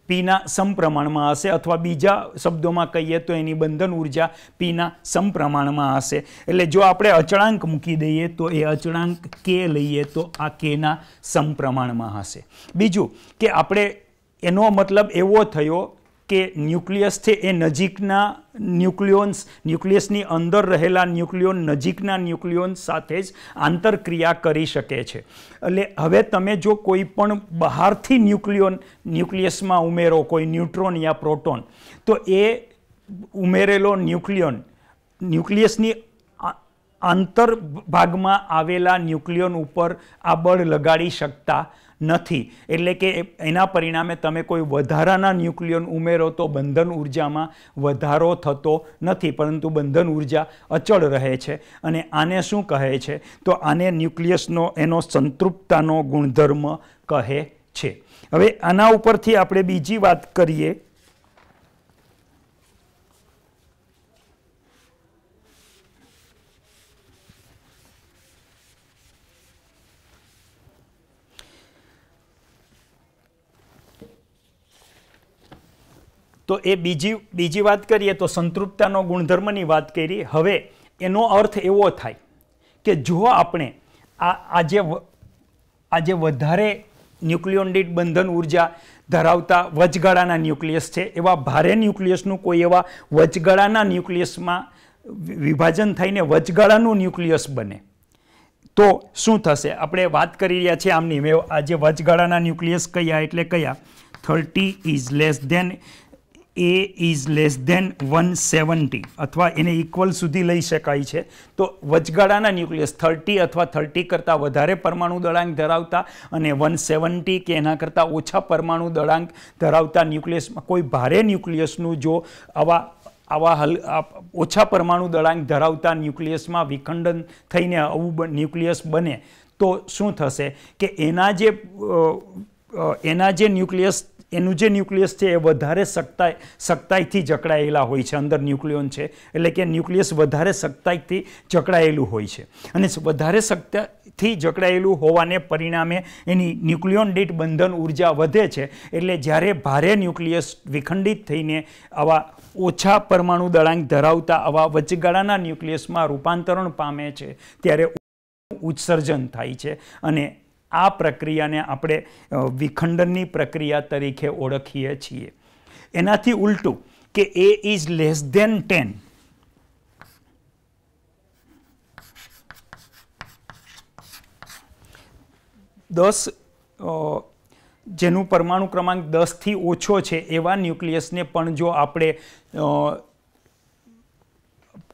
પીના સમપ્રમાણમાં હશે, અથવા બીજા શબ્દોમાં કહીએ તો એની બંધન ઉર્જા પીના સમપ્રમાણમાં હશે. એટલે જો આપણે અચળાંક મૂકી દઈએ તો એ અચળાંક કે લઈએ તો આ કેના સમપ્રમાણમાં હશે. બીજું કે આપણે એનો મતલબ એવો થયો કે ન્યુક્લિયસ છે એ નજીકના ન્યુક્લિયસની અંદર રહેલા ન્યુક્લિયોન નજીકના ન્યુક્લિયોન સાથે જ આંતરક્રિયા કરી શકે છે. એટલે હવે તમે જો કોઈ પણ બહારથી ન્યુક્લિયસમાં ઉમેરો કોઈ ન્યુટ્રોન યા પ્રોટોન, તો એ ઉમેરેલો ન્યુક્લિયસની આંતર ભાગમાં આવેલા ન્યુક્લિયોન ઉપર આ બળ લગાડી શકતા નથી. એટલે કે એના પરિણામે તમે કોઈ વધારાના ન્યુક્લિયોન ઉમેરો તો બંધન ઉર્જામાં વધારો થતો નથી, પરંતુ બંધન ઉર્જા અચળ રહે છે. અને આને શું કહે છે? તો આને ન્યુક્લિયસનો એનો સંતૃપ્તતાનો ગુણધર્મ કહે છે. હવે આના ઉપરથી આપણે બીજી વાત કરીએ. તો એ બીજી વાત કરીએ તો સંતૃપ્તતાનો ગુણધર્મની વાત કરી. હવે એનો અર્થ એવો થાય કે જો આપણે આજે વધારે ન્યુક્લિયોન દીઠ બંધન ઉર્જા ધરાવતા વચગાળાના ન્યુક્લિયસ છે, એવા ભારે ન્યુક્લિયસનું કોઈ એવા વચગાળાના ન્યુક્લિયસમાં વિભાજન થઈને વચગાળાનું ન્યુક્લિયસ બને તો શું થશે? આપણે વાત કરી રહ્યા છીએ આમની. આજે વચગાળાના ન્યુક્લિયસ કયા એટલે કયા? 30 is less than A is less than 170 અથવા એને ઇક્વલ સુધી લઈ શકાય છે. તો વચગાળાના ન્યુક્લિયસ 30 અથવા 30 કરતાં વધારે પરમાણુ દળાંક ધરાવતા અને 170 કે એના કરતાં ઓછા પરમાણુ દળાંક ધરાવતા ન્યુક્લિયસમાં કોઈ ભારે ન્યુક્લિયસનું જો આવા ઓછા પરમાણુ દળાંક ધરાવતા ન્યુક્લિયસમાં વિખંડન થઈને આવું ન્યુક્લિયસ બને તો શું થશે કે એના જે ન્યુક્લિયસ એનું જે ન્યુક્લિયસ છે એ વધારે સખ્તાઈથી જકડાયેલા હોય છે. અંદર ન્યુક્લિયોન છે એટલે કે ન્યુક્લિયસ વધારે સખ્તાઈથી જકડાયેલું હોય છે. અને વધારે સખ્તાઈથી જકડાયેલું હોવાને પરિણામે એની ન્યુક્લિયોન દીઠ બંધન ઉર્જા વધે છે. એટલે જ્યારે ભારે ન્યુક્લિયસ વિખંડિત થઈને આવા ઓછા પરમાણુ દળાંક ધરાવતા આવા વચગાળાના ન્યુક્લિયસમાં રૂપાંતરણ પામે છે ત્યારે ઉત્સર્જન થાય છે. અને આ પ્રક્રિયાને આપણે વિખંડનની પ્રક્રિયા તરીકે ઓળખીએ છીએ. એનાથી ઉલટું કે A ઇઝ લેસ ધેન 10, જેનું પરમાણુ ક્રમાંક 10 થી ઓછો છે એવા ન્યુક્લિયસને પણ જો આપણે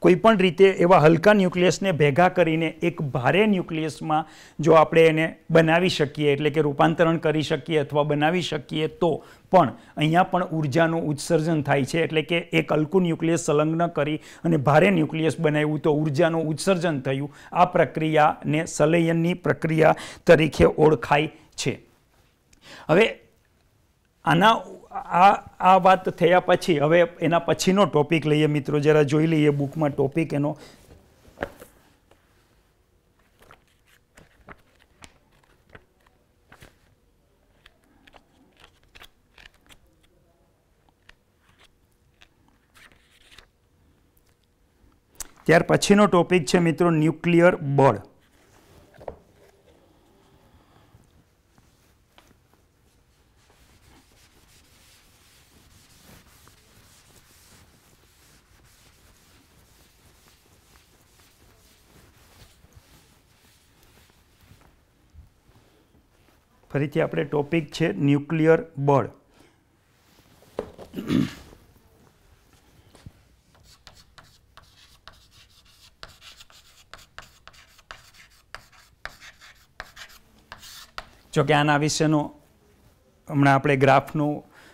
કોઈ પણ રીતે એવા હલકા ન્યુક્લિયસને ભેગા કરીને એક ભારે ન્યુક્લિયસમાં જો આપણે એને બનાવી શકીએ, એટલે કે રૂપાંતરણ કરી શકીએ અથવા બનાવી શકીએ, તો પણ અહીંયા પણ ઉર્જાનું ઉત્સર્જન થાય છે. એટલે કે એક હલકું ન્યુક્લિયસ સંલગ્ન કરી અને ભારે ન્યુક્લિયસ બનાવ્યું તો ઉર્જાનું ઉત્સર્જન થયું. આ પ્રક્રિયાને સંલયનની પ્રક્રિયા તરીકે ઓળખાય છે. હવે આ વાત થયા પછી હવે એના પછીનો ટોપિક લઈએ મિત્રો, જરા જોઈ લઈએ બુકમાં ટોપિક એનો. ત્યાર પછીનો ટોપિક છે મિત્રો ન્યુક્લિયર બળ. ફરીથી આપણે ટોપિક છે ન્યુક્લિયર બળ. જો કે આના વિશેનો હમણાં આપણે ગ્રાફનું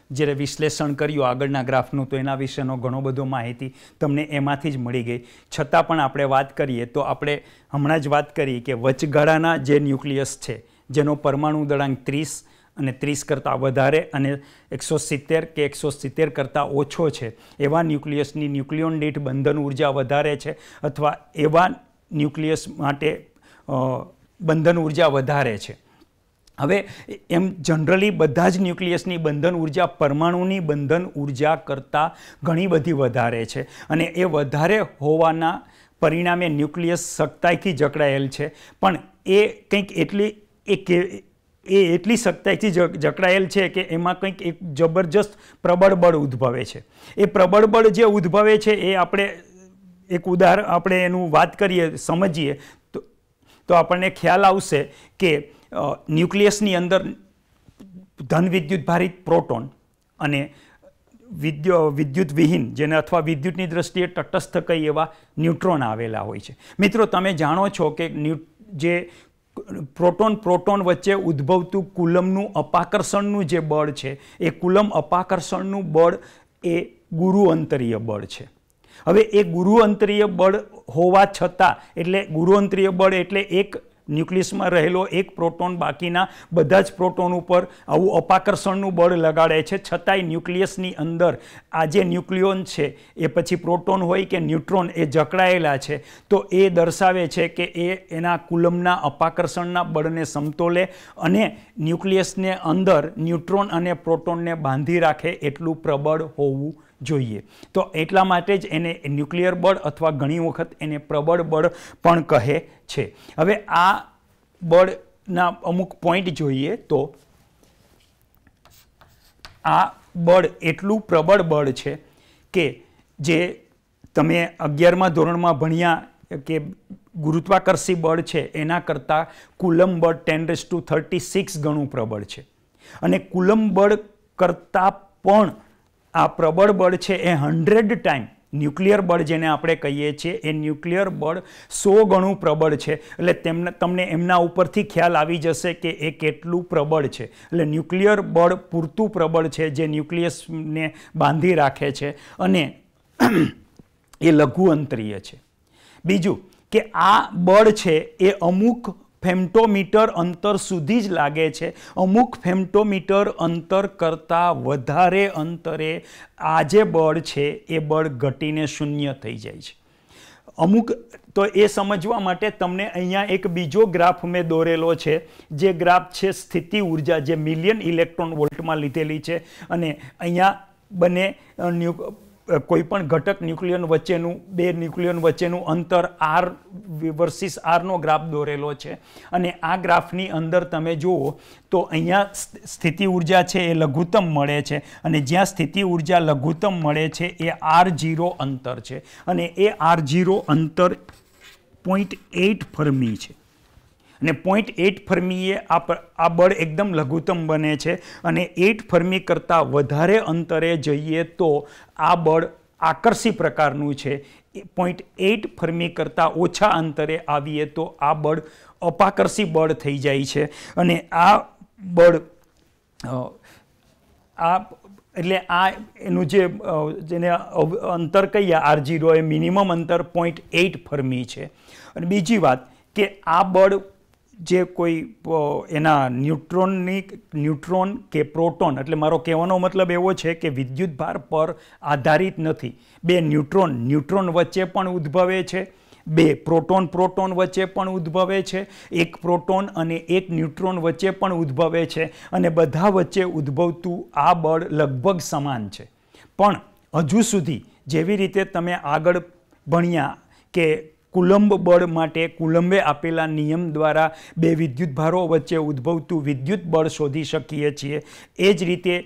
જ્યારે વિશ્લેષણ કર્યું આગળના ગ્રાફનું, તો એના વિશેનો ઘણો બધો માહિતી તમને એમાંથી જ મળી ગઈ. છતાં પણ આપણે વાત કરીએ તો આપણે હમણાં જ વાત કરી કે વચગાળાના જે ન્યુક્લિયસ છે જેનો પરમાણુ દળાંક 30 અને 30 કરતાં વધારે અને 170 કે 170 કરતાં ઓછો છે એવા ન્યુક્લિયસની ન્યુક્લિયોન દીઠ બંધન ઉર્જા વધારે છે, અથવા એવા ન્યુક્લિયસ માટે બંધન ઉર્જા વધારે છે. હવે એમ જનરલી બધા જ ન્યુક્લિયસની બંધન ઉર્જા પરમાણુની બંધન ઉર્જા કરતાં ઘણી બધી વધારે છે, અને એ વધારે હોવાના પરિણામે ન્યુક્લિયસ સખ્તાઈથી જકડાયેલ છે. પણ એ કંઈક એટલી સખ્તાઈથી જકડાયેલ છે કે એમાં કંઈક એક જબરજસ્ત પ્રબળ બળ ઉદ્ભવે છે. એ પ્રબળ બળ જે ઉદ્ભવે છે એ આપણે એક ઉદાહરણ આપણે એનું વાત કરીએ, સમજીએ તો આપણને ખ્યાલ આવશે કે ન્યુક્લિયસની અંદર ધન વિદ્યુત ભારિત પ્રોટોન અને વિદ્યુત વિહીન, જેને અથવા વિદ્યુતની દ્રષ્ટિએ તટસ્થ કહી એવા ન્યુટ્રોન આવેલા હોય છે. મિત્રો, તમે જાણો છો કે જે પ્રોટોન વચ્ચે ઉદ્ભવતું કુલમનું અપાકર્ષણનું જે બળ છે એ કુલમ અપાકર્ષણનું બળ એ ગુરુઅંતરીય બળ છે. હવે એ ગુરુઅંતરીય બળ હોવા છતાં, એટલે ગુરુઅંતરીય બળ એટલે એક ન્યુક્લિયસમાં રહેલો એક પ્રોટોન બાકીના બધા જ પ્રોટોન ઉપર આવું અપાકર્ષણનું બળ લગાડે છે, છતાંય ન્યુક્લિયસની અંદર આ જે ન્યુક્લિયોન છે એ પછી પ્રોટોન હોય કે ન્યુટ્રોન એ જકડાયેલા છે. તો એ દર્શાવે છે કે એના કુલમના અપાકર્ષણના બળને સમતોલે અને ન્યુક્લિયસને અંદર ન્યુટ્રોન અને પ્રોટોનને બાંધી રાખે એટલું પ્રબળ હોવું જોઈએ. તો એટલા માટે જ એને ન્યુક્લિયર બળ અથવા ઘણી વખત એને પ્રબળ બળ પણ કહે છે. હવે આ બળના અમુક પોઈન્ટ જોઈએ તો આ બળ એટલું પ્રબળ બળ છે કે જે તમે 11મા ધોરણમાં ભણ્યા કે ગુરુત્વાકર્ષી બળ છે એના કરતાં કુલમ બળ 10⁻36 ગણું પ્રબળ છે. અને કુલમ બળ કરતાં પણ આ પ્રબળ બળ છે એ 100 ટાઈમ ન્યુક્લિયર બળ જેને આપણે કહીએ છીએ એ ન્યુક્લિયર બળ 100 ગણું પ્રબળ છે. એટલે તમને એમના ઉપરથી ખ્યાલ આવી જશે કે એ કેટલું પ્રબળ છે. એટલે ન્યુક્લિયર બળ પૂરતું પ્રબળ છે જે ન્યુક્લિયસને બાંધી રાખે છે અને એ લઘુ અંતરીય છે. બીજું કે આ બળ છે એ અમુક ફેમ્ટોમીટર અંતર સુધી જ લાગે છે. અમુક ફેમ્ટોમીટર અંતર કરતાં વધારે અંતરે આ જે બળ છે એ બળ ઘટીને શૂન્ય થઈ જાય છે. અમુક તો એ સમજવા માટે તમને અહીંયા એક બીજો ગ્રાફ મેં દોરેલો છે, જે ગ્રાફ છે સ્થિતિ ઉર્જા, જે મિલિયન ઇલેક્ટ્રોન વોલ્ટમાં લીધેલી છે. અને અહીંયા બંને કોઈ પણ ઘટક ન્યુક્લિયન વચ્ચેનું, બે ન્યુક્લિયન વચ્ચેનું અંતર R વર્સિસ Rનો ગ્રાફ દોરેલો છે. અને આ ગ્રાફની અંદર તમે જુઓ તો અહીંયા સ્થિતિ ઉર્જા છે એ લઘુત્તમ મળે છે, અને જ્યાં સ્થિતિ ઉર્જા લઘુત્તમ મળે છે એ R0 અંતર છે, અને એ R0 અંતર 0.8 ફર્મી છે. અને 0.8 ફર્મીએ આ બળ એકદમ લઘુત્તમ બને છે. અને 8 ફર્મી કરતાં વધારે અંતરે જઈએ તો આ બળ આકર્ષી પ્રકારનું છે. 0.8 ફર્મી કરતાં ઓછા અંતરે આવીએ તો આ બળ અપાકર્ષી બળ થઈ જાય છે. અને આ બળ એટલે આ એનું જેને અંતર કહીએ R0 એ મિનિમમ અંતર 0.8 ફર્મી છે. અને બીજી વાત કે આ બળ જે કોઈ એના ન્યુટ્રોન કે પ્રોટોન, એટલે મારો કહેવાનો મતલબ એવો છે કે વિદ્યુતભાર પર આધારિત નથી. બે ન્યુટ્રોન વચ્ચે પણ ઉદ્ભવે છે, બે પ્રોટોન વચ્ચે પણ ઉદ્ભવે છે, એક પ્રોટોન અને એક ન્યુટ્રોન વચ્ચે પણ ઉદ્ભવે છે, અને બધા વચ્ચે ઉદ્ભવતું આ બળ લગભગ સમાન છે. પણ હજુ સુધી જેવી રીતે તમે આગળ ભણ્યા કે કુલંબ બળ માટે કુલંબે આપેલા નિયમ દ્વારા બે વિદ્યુતભારો વચ્ચે ઉદ્ભવતું વિદ્યુત બળ શોધી શકીએ છીએ, એ જ રીતે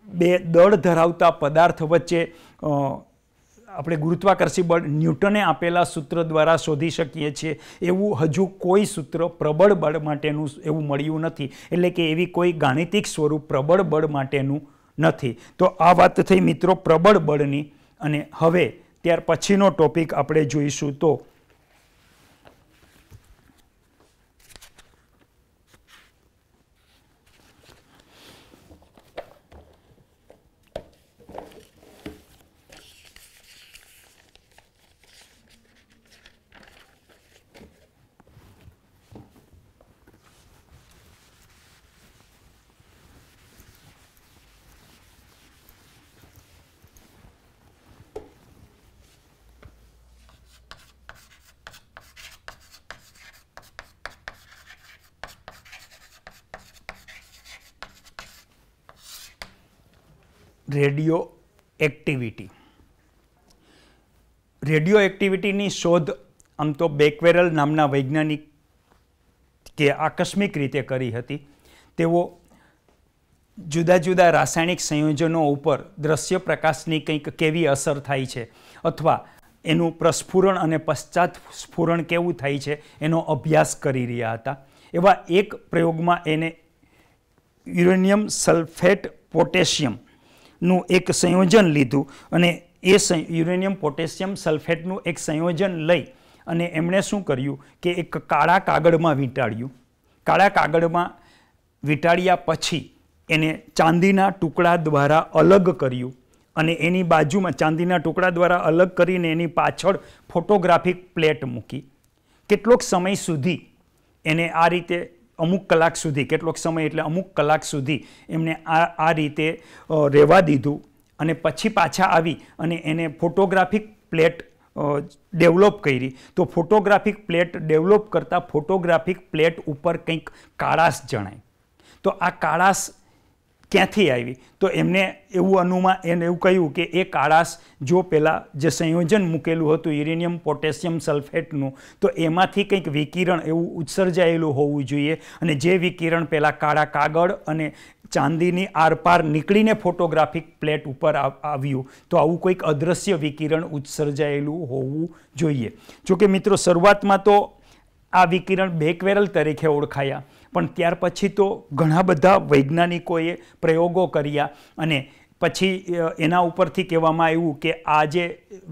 બે દળ ધરાવતા પદાર્થ વચ્ચે આપણે ગુરુત્વાકર્ષી બળ ન્યૂટને આપેલા સૂત્ર દ્વારા શોધી શકીએ છીએ. એવું હજુ કોઈ સૂત્ર પ્રબળ બળ માટેનું એવું મળ્યું નથી. એટલે કે એવી કોઈ ગાણિતિક સ્વરૂપ પ્રબળ બળ માટેનું નથી. તો આ વાત થઈ મિત્રો પ્રબળ બળની. અને હવે ત્યાર પછીનો ટોપિક આપણે જોઈશું તો રેડિયો એક્ટિવિટી. રેડિયો એક્ટિવિટીની શોધ આમ તો બેકવેરલ નામના વૈજ્ઞાનિક કે આકસ્મિક રીતે કરી હતી. તેઓ જુદા જુદા રાસાયણિક સંયોજનો ઉપર દ્રશ્ય પ્રકાશની કંઈક કેવી અસર થાય છે અથવા એનું પ્રસ્ફુરણ અને પશ્ચાત સ્ફુરણ કેવું થાય છે એનો અભ્યાસ કરી રહ્યા હતા. એવા એક પ્રયોગમાં એને યુરેનિયમ સલ્ફેટ પોટેશિયમનું એક સંયોજન લીધું અને એ યુરેનિયમ પોટેશિયમ સલ્ફેટનું એક સંયોજન લઈ અને એમણે શું કર્યું કે એક કાળા કાગળમાં વીંટાળ્યું. કાળા કાગળમાં વીંટાળ્યા પછી એને ચાંદીના ટુકડા દ્વારા અલગ કર્યું અને એની બાજુમાં ચાંદીના ટુકડા દ્વારા અલગ કરીને એની પાછળ ફોટોગ્રાફિક પ્લેટ મૂકી. કેટલોક સમય સુધી એને આ રીતે અમુક કલાક સુધી, કેટલોક સમય એટલે અમુક કલાક સુધી એમણે આ રીતે રહેવા દીધું અને પછી પાછા આવી અને એને ફોટોગ્રાફિક પ્લેટ ડેવલપ કરી. તો ફોટોગ્રાફિક પ્લેટ ડેવલપ કરતાં ફોટોગ્રાફિક પ્લેટ ઉપર કંઈક કાળાશ જણાય. તો આ કાળાશ ક્યાંથી આવી? તો એમને એવું કહ્યું કે એ કાળાશ જો પહેલાં જે સંયોજન મૂકેલું હતું યુરેનિયમ પોટેશિયમ સલ્ફેટનું, તો એમાંથી કંઈક વિકિરણ એવું ઉત્સર્જાયેલું હોવું જોઈએ અને જે વિકિરણ પહેલાં કાળા કાગળ અને ચાંદીની આરપાર નીકળીને ફોટોગ્રાફિક પ્લેટ ઉપર આવ્યું, તો આવું કોઈક અદૃશ્ય વિકિરણ ઉત્સર્જાયેલું હોવું જોઈએ. જોકે મિત્રો શરૂઆતમાં તો આ વિકિરણ બેકવેરલ તરીકે ઓળખાયા, પણ ત્યાર પછી તો ઘણા બધા વૈજ્ઞાનિકોએ પ્રયોગો કર્યા અને પછી એના ઉપરથી કહેવામાં આવ્યું કે આ જે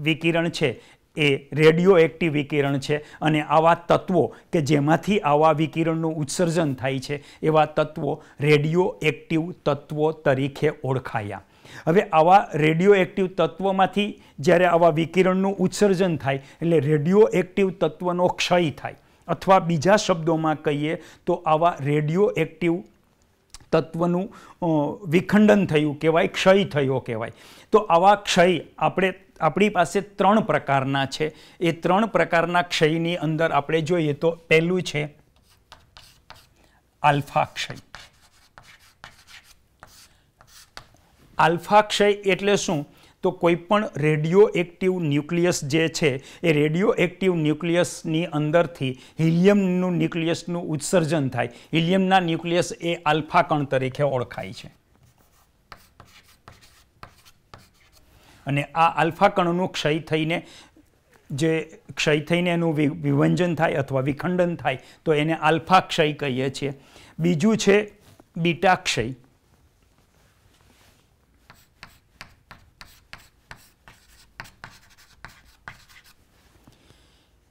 વિકિરણ છે એ રેડિયો એક્ટિવ વિકિરણ છે અને આવા તત્વો કે જેમાંથી આવા વિકિરણનું ઉત્સર્જન થાય છે એવા તત્વો રેડિયો એક્ટિવ તત્વો તરીકે ઓળખાયા. હવે આવા રેડિયો એક્ટિવ તત્વોમાંથી જ્યારે આવા વિકિરણનું ઉત્સર્જન થાય એટલે રેડિયો એક્ટિવ તત્વનો ક્ષય થાય, અથવા બીજા શબ્દોમાં કહીએ તો આવા રેડિયો એક્ટિવ તત્વનું વિખંડન થયું કહેવાય, ક્ષય થયો કહેવાય. તો આવા ક્ષય આપણી પાસે 3 પ્રકારના છે. એ 3 પ્રકારના ક્ષયની અંદર આપણે જોઈએ તો પહેલું છે આલ્ફા ક્ષય. આલ્ફા ક્ષય એટલે શું? તો કોઈ પણ રેડિયો એક્ટિવ ન્યુક્લિયસ જે છે એ રેડિયો એક્ટિવ ન્યુક્લિયસની અંદરથી હિલિયમનું ન્યુક્લિયસનું ઉત્સર્જન થાય. હિલિયમના ન્યુક્લિયસ એ આલ્ફા કણ તરીકે ઓળખાય છે અને આ આલ્ફા કણનું ક્ષય થઈને એનું વિભંજન થાય અથવા વિખંડન થાય તો એને આલ્ફા ક્ષય કહીએ છીએ. બીજું છે બીટા ક્ષય.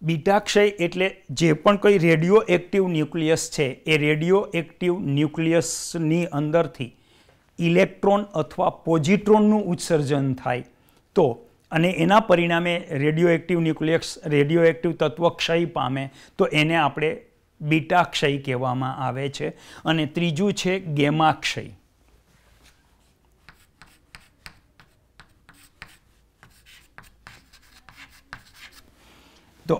બીટા ક્ષય એટલે જે પણ કોઈ રેડિયો એક્ટિવ ન્યુક્લિયસ છે એ રેડિયો એક્ટિવ ન્યુક્લિયસની અંદરથી ઇલેક્ટ્રોન અથવા પોઝિટ્રોનનું ઉત્સર્જન થાય તો અને એના પરિણામે radio active nucleus radio active તત્વ ક્ષય પામે તો એને આપણે બીટા ક્ષય કહેવામાં આવે છે. અને ત્રીજું છે ગેમા ક્ષય. તો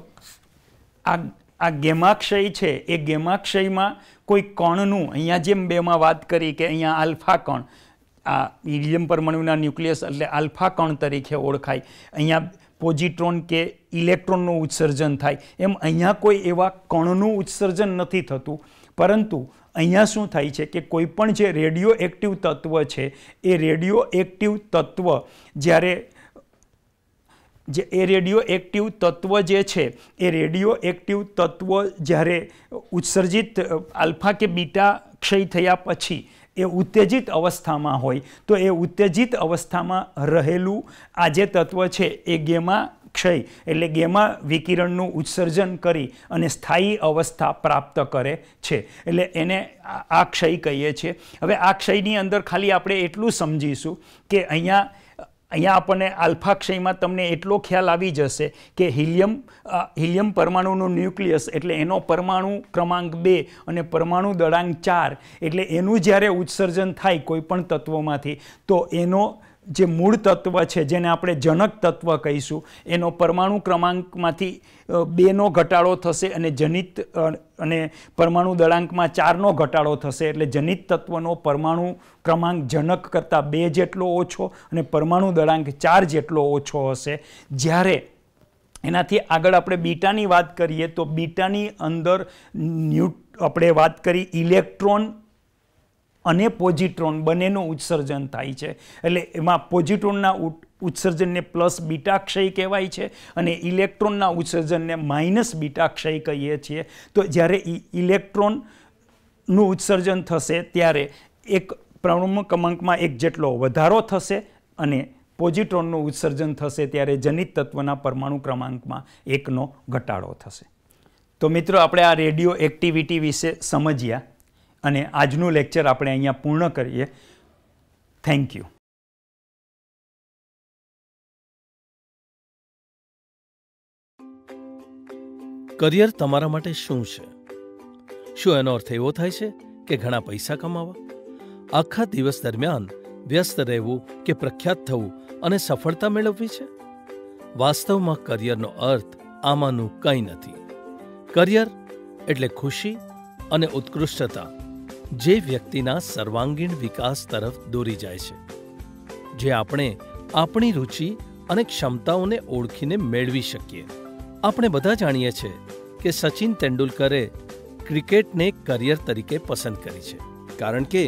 આ ગેમાક્ષય છે એ ગેમાક્ષયમાં કોઈ કણનું, અહીંયા જેમ બેમાં વાત કરી કે અહીંયા આલ્ફા કણ, આ હિલિયમ પરમાણુના ન્યુક્લિયસ એટલે આલ્ફા કણ તરીકે ઓળખાય, અહીંયા પોઝિટ્રોન કે ઇલેક્ટ્રોનનું ઉત્સર્જન થાય, એમ અહીંયા કોઈ એવા કણનું ઉત્સર્જન નથી થતું. પરંતુ અહીંયા શું થાય છે કે કોઈ પણ જે રેડિયો એક્ટિવ તત્વ છે એ રેડિયો એક્ટિવ તત્વ જ્યારે એ રેડિયો એક્ટિવ તત્વ જે છે એ રેડિયો એક્ટિવ તત્વ જ્યારે ઉત્સર્જિત આલ્ફા કે બીટા ક્ષય થયા પછી એ ઉત્તેજિત અવસ્થામાં હોય તો એ ઉત્તેજિત અવસ્થામાં રહેલું આ જે તત્વ છે એ ગેમા ક્ષય એટલે ગેમા વિકિરણનું ઉત્સર્જન કરી અને સ્થાયી અવસ્થા પ્રાપ્ત કરે છે. એટલે એને આ ક્ષય કહીએ છીએ. હવે આ ક્ષયની અંદર ખાલી આપણે એટલું સમજીશું કે અહીંયા આપણને આલ્ફા ક્ષયમાં તમને એટલો ખ્યાલ આવી જશે કે હિલિયમ પરમાણુનું ન્યુક્લિયસ એટલે એનો પરમાણુ ક્રમાંક 2 અને પરમાણુ દળાંક 4 એટલે એનું જ્યારે ઉત્સર્જન થાય કોઈ પણ તત્વોમાંથી તો એનો જે મૂળ તત્વ છે, જેને આપણે જનક તત્વ કહીશું, એનો પરમાણુ ક્રમાંકમાંથી 2નો ઘટાડો થશે અને જનિત અને પરમાણુ દળાંકમાં 4નો ઘટાડો થશે. એટલે જનિત તત્વનો પરમાણુ ક્રમાંક જનક કરતાં 2 જેટલો ઓછો અને પરમાણુ દળાંક 4 જેટલો ઓછો હશે. જ્યારે એનાથી આગળ આપણે બીટાની વાત કરીએ તો બીટાની અંદર આપણે વાત કરી ઇલેક્ટ્રોન અને પોઝિટ્રોન બંનેનું ઉત્સર્જન થાય છે. એટલે એમાં પોઝિટ્રોનના ઉત્સર્જનને પ્લસ બીટા ક્ષય કહેવાય છે અને ઇલેક્ટ્રોનના ઉત્સર્જનને માઇનસ બીટા ક્ષય કહીએ છીએ. તો જ્યારે ઇલેક્ટ્રોનનું ઉત્સર્જન થશે ત્યારે એક પરમાણુ ક્રમાંકમાં 1 જેટલો વધારો થશે અને પોઝિટ્રોનનું ઉત્સર્જન થશે ત્યારે જનિત તત્વના પરમાણુ ક્રમાંકમાં 1નો ઘટાડો થશે. તો મિત્રો, આપણે આ રેડિયો એક્ટિવિટી વિશે સમજ્યા અને આજનું લેક્ચર આપણે અહીંયા પૂર્ણ કરીએ. Thank you. કરિયર તમારા માટે શું છે? શું એનો અર્થ એવો થાય છે કે ઘણા પૈસા કમાવા, આખા દિવસ દરમિયાન વ્યસ્ત રહેવું કે પ્રખ્યાત થવું અને સફળતા મેળવવી છે? વાસ્તવમાં કરિયરનો અર્થ આમાંનું કંઈ નથી. કરિયર એટલે ખુશી અને ઉત્કૃષ્ટતા જે વ્યક્તિના સર્વાંગીણ વિકાસ તરફ દોરી જાય છે, જે આપણે આપણી રુચિ અને ક્ષમતાઓને ઓળખીને મેળવી શકીએ. આપણે બધા જાણીએ છીએ કે સચિન તેંડુલકરે ક્રિકેટને કરિયર તરીકે પસંદ કરી છે કારણ કે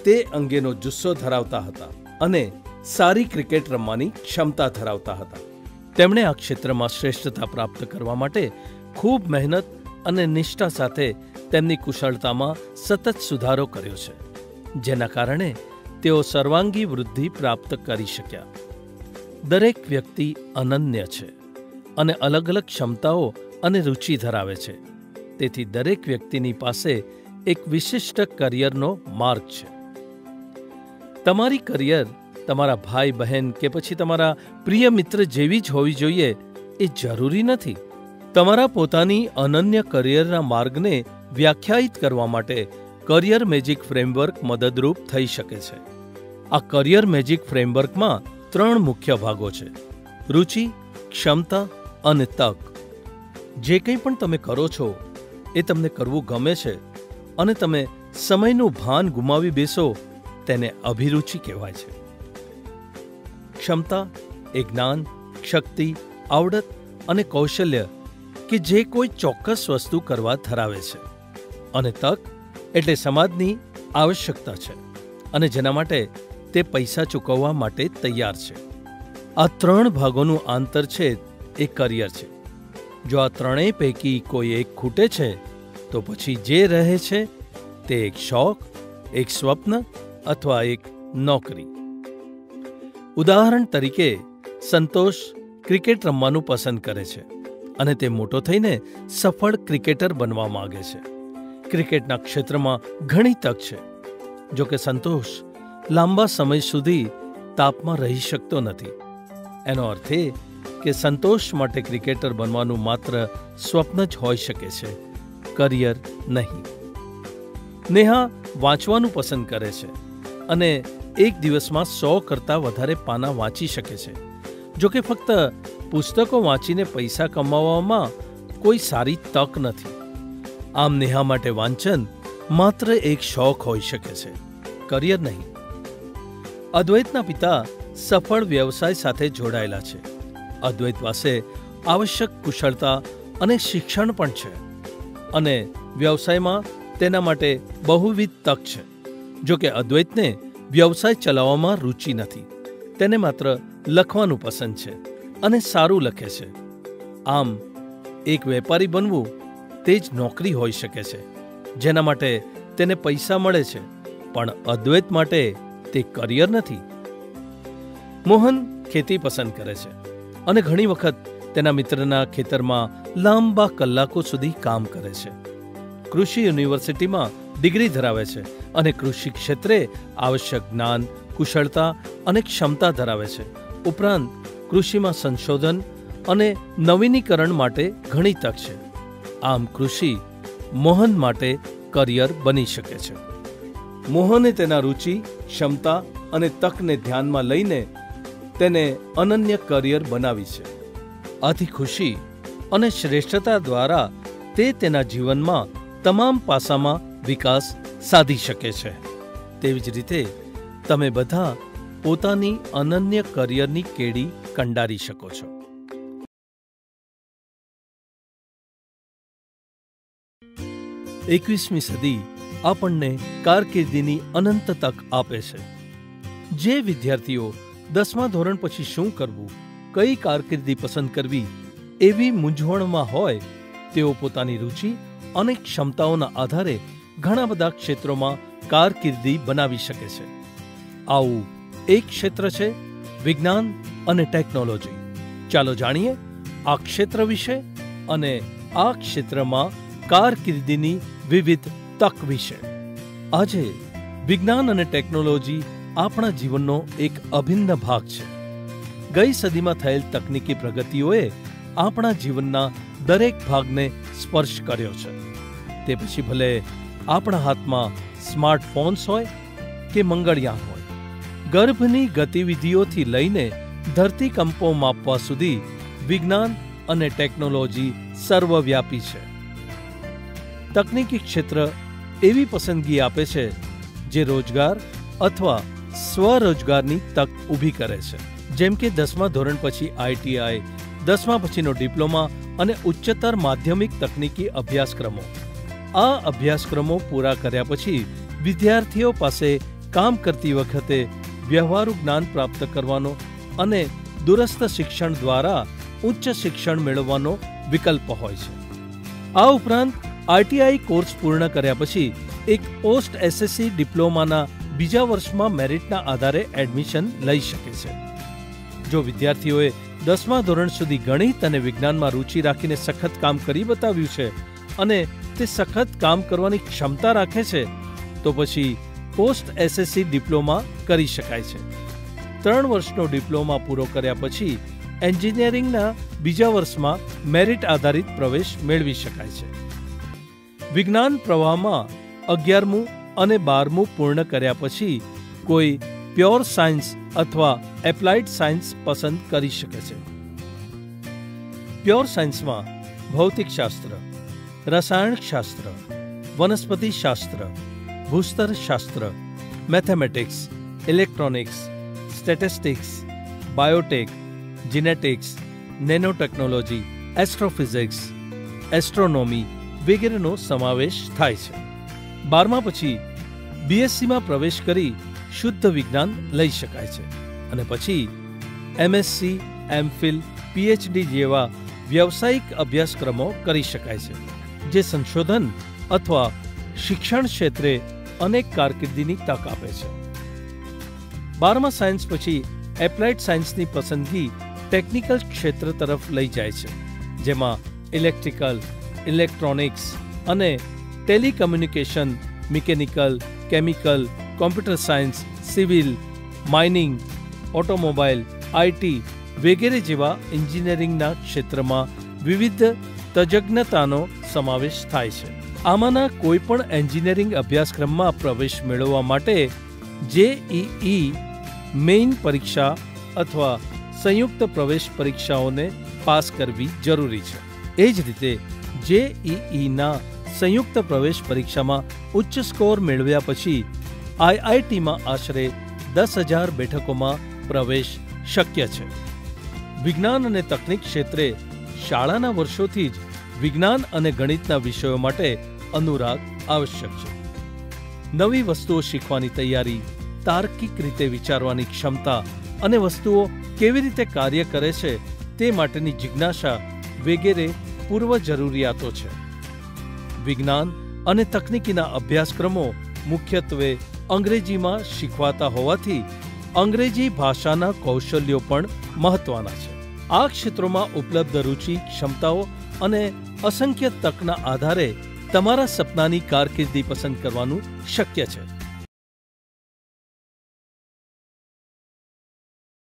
તે અંગેનો જુસ્સો ધરાવતા હતા અને સારી ક્રિકેટ રમવાની ક્ષમતા ધરાવતા હતા. તેમણે આ ક્ષેત્રમાં શ્રેષ્ઠતા પ્રાપ્ત કરવા માટે ખૂબ મહેનત અને નિષ્ઠા સાથે તેમની કુશળતામાં સતત સુધારો કર્યો છે, જેના કારણે તેઓ સર્વાંગી વૃદ્ધિ પ્રાપ્ત કરી શક્યા. દરેક વ્યક્તિ અનન્ય છે અને અલગ અલગ ક્ષમતાઓ અને રુચિ ધરાવે છે. તેથી દરેક વ્યક્તિની પાસે એક વિશિષ્ટ કરિયરનો માર્ગ છે. તમારી કરિયર તમારા ભાઈ બહેન કે પછી તમારા પ્રિય મિત્ર જેવી જ હોવી જોઈએ એ જરૂરી નથી. તમારા પોતાની અનન્ય કરિયરના માર્ગને વ્યાખ્યાયિત કરવા માટે કરિયર મેજિક ફ્રેમવર્ક મદદરૂપ થઈ શકે છે. આ કરિયર મેજિક ફ્રેમવર્કમાં 3 મુખ્ય ભાગો છે: રુચિ, ક્ષમતા અને તક. જે કંઈ પણ તમે કરો છો એ તમને કરવું ગમે છે અને તમે સમયનું ભાન ગુમાવી બેસો તેને અભિરુચિ કહેવાય છે. ક્ષમતા એ જ્ઞાન, શક્તિ, આવડત અને કૌશલ્ય કે જે કોઈ ચોક્કસ વસ્તુ કરવા ધરાવે છે. અને તક એટલે સમાજની આવશ્યકતા છે અને જેના માટે તે પૈસા ચૂકવવા માટે તૈયાર છે. આ 3 ભાગોનું આંતરછેદ એ કરિયર છે. જો આ ત્રણેય પૈકી કોઈ એક ખૂટે છે તો પછી જે રહે છે તે એક શોખ, એક સ્વપ્ન અથવા એક નોકરી. ઉદાહરણ તરીકે, સંતોષ ક્રિકેટ રમવાનું પસંદ કરે છે અને તે મોટો થઈને સફળ ક્રિકેટર બનવા માંગે છે. ક્રિકેટના ક્ષેત્રમાં ઘણી તક છે. જો કે સંતોષ લાંબા સમય સુધી તાપમાં રહી શકતો નથી. એનો અર્થ એ કે સંતોષ માટે ક્રિકેટર બનવાનું માત્ર સ્વપ્ન જ હોઈ શકે છે, કરિયર નહીં. નેહા વાંચવાનું પસંદ કરે છે અને એક દિવસમાં 100 કરતાં વધારે પાના વાંચી શકે છે. જો કે ફક્ત પુસ્તકો વાંચીને પૈસા કમાવવામાં કોઈ સારી તક નથી. આમ નેહા માટે વાંચન માત્ર એક શોખ હોઈ શકે છે, કરિયર નહીં. અદ્વૈતના પિતા સફળ વ્યવસાય સાથે જોડાયેલા છે. અદ્વૈત પાસે આવશ્યક કુશળતા અને શિક્ષણ પણ છે અને વ્યવસાયમાં તેના માટે બહુવિધ તક છે. જો કે અદ્વૈતને વ્યવસાય ચલાવવામાં રુચિ નથી. તેને માત્ર લખવાનું પસંદ છે અને સારું લખે છે. આમ એક વેપારી બનવું તે જ નોકરી હોઈ શકે છે જેના માટે તેને પૈસા મળે છે, પણ અદ્વૈત માટે તે કરિયર નથી. મોહન ખેતી પસંદ કરે છે અને ઘણી વખત તેના મિત્રના ખેતરમાં લાંબા કલાકો સુધી કામ કરે છે. કૃષિ યુનિવર્સિટીમાં ડિગ્રી ધરાવે છે અને કૃષિ ક્ષેત્રે આવશ્યક જ્ઞાન, કુશળતા અને ક્ષમતા ધરાવે છે. ઉપરાંત કૃષિમાં સંશોધન અને નવીનીકરણ માટે ઘણી તક છે. આમ કૃષિ મોહન માટે કરિયર બની શકે છે. મોહને તેના રુચિ, ક્ષમતા અને તકને ધ્યાનમાં લઈને તેને અનન્ય કરિયર બનાવી છે. આથી ખુશી અને શ્રેષ્ઠતા દ્વારા તે તેના જીવનમાં તમામ પાસામાં વિકાસ સાધી શકે છે. તેવી જ રીતે તમે બધા પોતાની અનન્ય કરિયરની કેડી કંડારી શકો છો. 21મી સદી આપણને કારકિર્દીની અનંત તક આપે છે. જે વિદ્યાર્થીઓ 10મા ધોરણ પછી શું કરવું, કઈ કારકિર્દી પસંદ કરવી એવી મૂંઝવણમાં હોય, તેઓ પોતાની રુચિ અને ક્ષમતાઓના આધારે ઘણા બધા ક્ષેત્રોમાં કારકિર્દી બનાવી શકે છે. આવું એક ક્ષેત્ર છે વિજ્ઞાન અને ટેકનોલોજી. ચાલો જાણીએ આ ક્ષેત્ર વિશે અને આ ક્ષેત્રમાં કારકિર્દીની વિવિધ તક વિશે. આજે વિજ્ઞાન અને ટેકનોલોજી આપણા જીવનનો એક અભિન્ન ભાગ છે. ગઈ સદીમાં થયેલ તકનીકી પ્રગતિઓએ આપણા જીવનના દરેક ભાગને સ્પર્શ કર્યો છે. તે પછી ભલે આપણા હાથમાં સ્માર્ટફોન્સ હોય કે મંગળયાન હોય, ગર્ભની ગતિવિધિઓથી લઈને ધરતીકંપો માપવા સુધી વિજ્ઞાન અને ટેકનોલોજી સર્વવ્યાપી છે. તકનીકી ક્ષેત્ર એવી પસંદગી આપે છે જે રોજગાર અથવા સ્વરોજગારની તક ઊભી કરે છે. જેમ કે 10મા ધોરણ પછી ITI, 10મા પછીનો ડિપ્લોમા અને ઉચ્ચતર માધ્યમિક તકનીકી અભ્યાસક્રમો. આ અભ્યાસક્રમો પૂરા કર્યા પછી વિદ્યાર્થીઓ પાસે કામ કરતી વખતે વ્યવહારુ જ્ઞાન પ્રાપ્ત કરવાનો અને દૂરસ્થ શિક્ષણ દ્વારા ઉચ્ચ શિક્ષણ મેળવવાનો વિકલ્પ હોય છે. આ ઉપરાંત ITI કોર્સ પૂર્ણ કર્યા પછી એક પોસ્ટ SSC ડિપ્લોમાના બીજા વર્ષમાં મેરિટના આધારે એડમિશન લઈ શકે છે. જો વિદ્યાર્થીઓએ 10મા ધોરણ સુધી ગણિત અને વિજ્ઞાનમાં રુચિ રાખીને સખત કામ કરી બતાવ્યું છે અને તે સખત કામ કરવાની ક્ષમતા રાખે છે, તો પછી પોસ્ટ SSC ડિપ્લોમા કરી શકાય છે. 3 વર્ષનો ડિપ્લોમા પૂરો કર્યા પછી એન્જિનિયરિંગના બીજા વર્ષમાં મેરિટ આધારિત પ્રવેશ મેળવી શકાય છે. વિજ્ઞાન પ્રવાહમાં 11મું અને 12મું પૂર્ણ કર્યા પછી કોઈ પ્યોર સાયન્સ અથવા એપ્લાઇડ સાયન્સ પસંદ કરી શકે છે. પ્યોર સાયન્સમાં ભૌતિકશાસ્ત્ર, રસાયણશાસ્ત્ર, વનસ્પતિશાસ્ત્ર, ભૂસ્તરશાસ્ત્ર, mathematics, electronics, statistics, biotech, genetics, nanotechnology, astrophysics, astronomy વગેરેનો સમાવેશ થાય છે. 12મા પછી BScમાં પ્રવેશ કરી શુદ્ધ વિજ્ઞાન લઈ શકાય છે અને પછી MSc, MPhil, PhD જેવા વ્યવસાયિક અભ્યાસક્રમો કરી શકાય છે, જે સંશોધન અથવા શિક્ષણ ક્ષેત્રે અનેક કારકિર્દીની તક આપે છે. 12મા સાયન્સ પછી એપ્લાઇડ સાયન્સની પસંદગી ટેકનિકલ ક્ષેત્ર તરફ લઈ જાય છે, જેમાં ઇલેક્ટ્રિકલ, ઇલેક્ટ્રોનિક્સ અને telecommunication, mechanical, chemical, computer science, civil, mining, automobile, IT વગેરે જેવા એન્જિનિયરિંગના ક્ષેત્રમાં વિવિધ તજજ્ઞતાનો સમાવેશ થાય છે. આમાંના કોઈ પણ એન્જિનિયરિંગ અભ્યાસક્રમમાં પ્રવેશ મેળવવા માટે JEE મેઇન પરીક્ષા અથવા સંયુક્ત પ્રવેશ પરીક્ષાઓને પાસ કરવી જરૂરી છે. એ જ રીતે JEEના સંયુક્ત પ્રવેશ પરીક્ષામાં ઉચ્ચ સ્કોર મેળવ્યા પછી IITમાં આશરે 10,000 બેઠકોમાં પ્રવેશ શક્ય છે. વિજ્ઞાન અને તકનીક ક્ષેત્રે શાળાના વર્ષોથી જ વિજ્ઞાન અને ગણિતના વિષયો માટે અનુરાગ આવશ્યક છે. નવી વસ્તુઓ શીખવાની તૈયારી, તાર્કિક રીતે વિચારવાની ક્ષમતા અને વસ્તુઓ કેવી રીતે કાર્ય કરે છે તે માટેની જિજ્ઞાસા વગેરે પૂર્વ જરૂરિયાતો છે. વિજ્ઞાન અને તકનીકીના અભ્યાસક્રમો મુખ્યત્વે અંગ્રેજીમાં શીખવાતા હોવાથી અંગ્રેજી ભાષાના કૌશલ્યો પણ મહત્વના છે. આ ક્ષેત્રોમાં ઉપલબ્ધ રુચિ, ક્ષમતાઓ અને અસંખ્ય તકના આધારે તમારા સપનાની કારકિર્દી પસંદ કરવાનું શક્ય છે.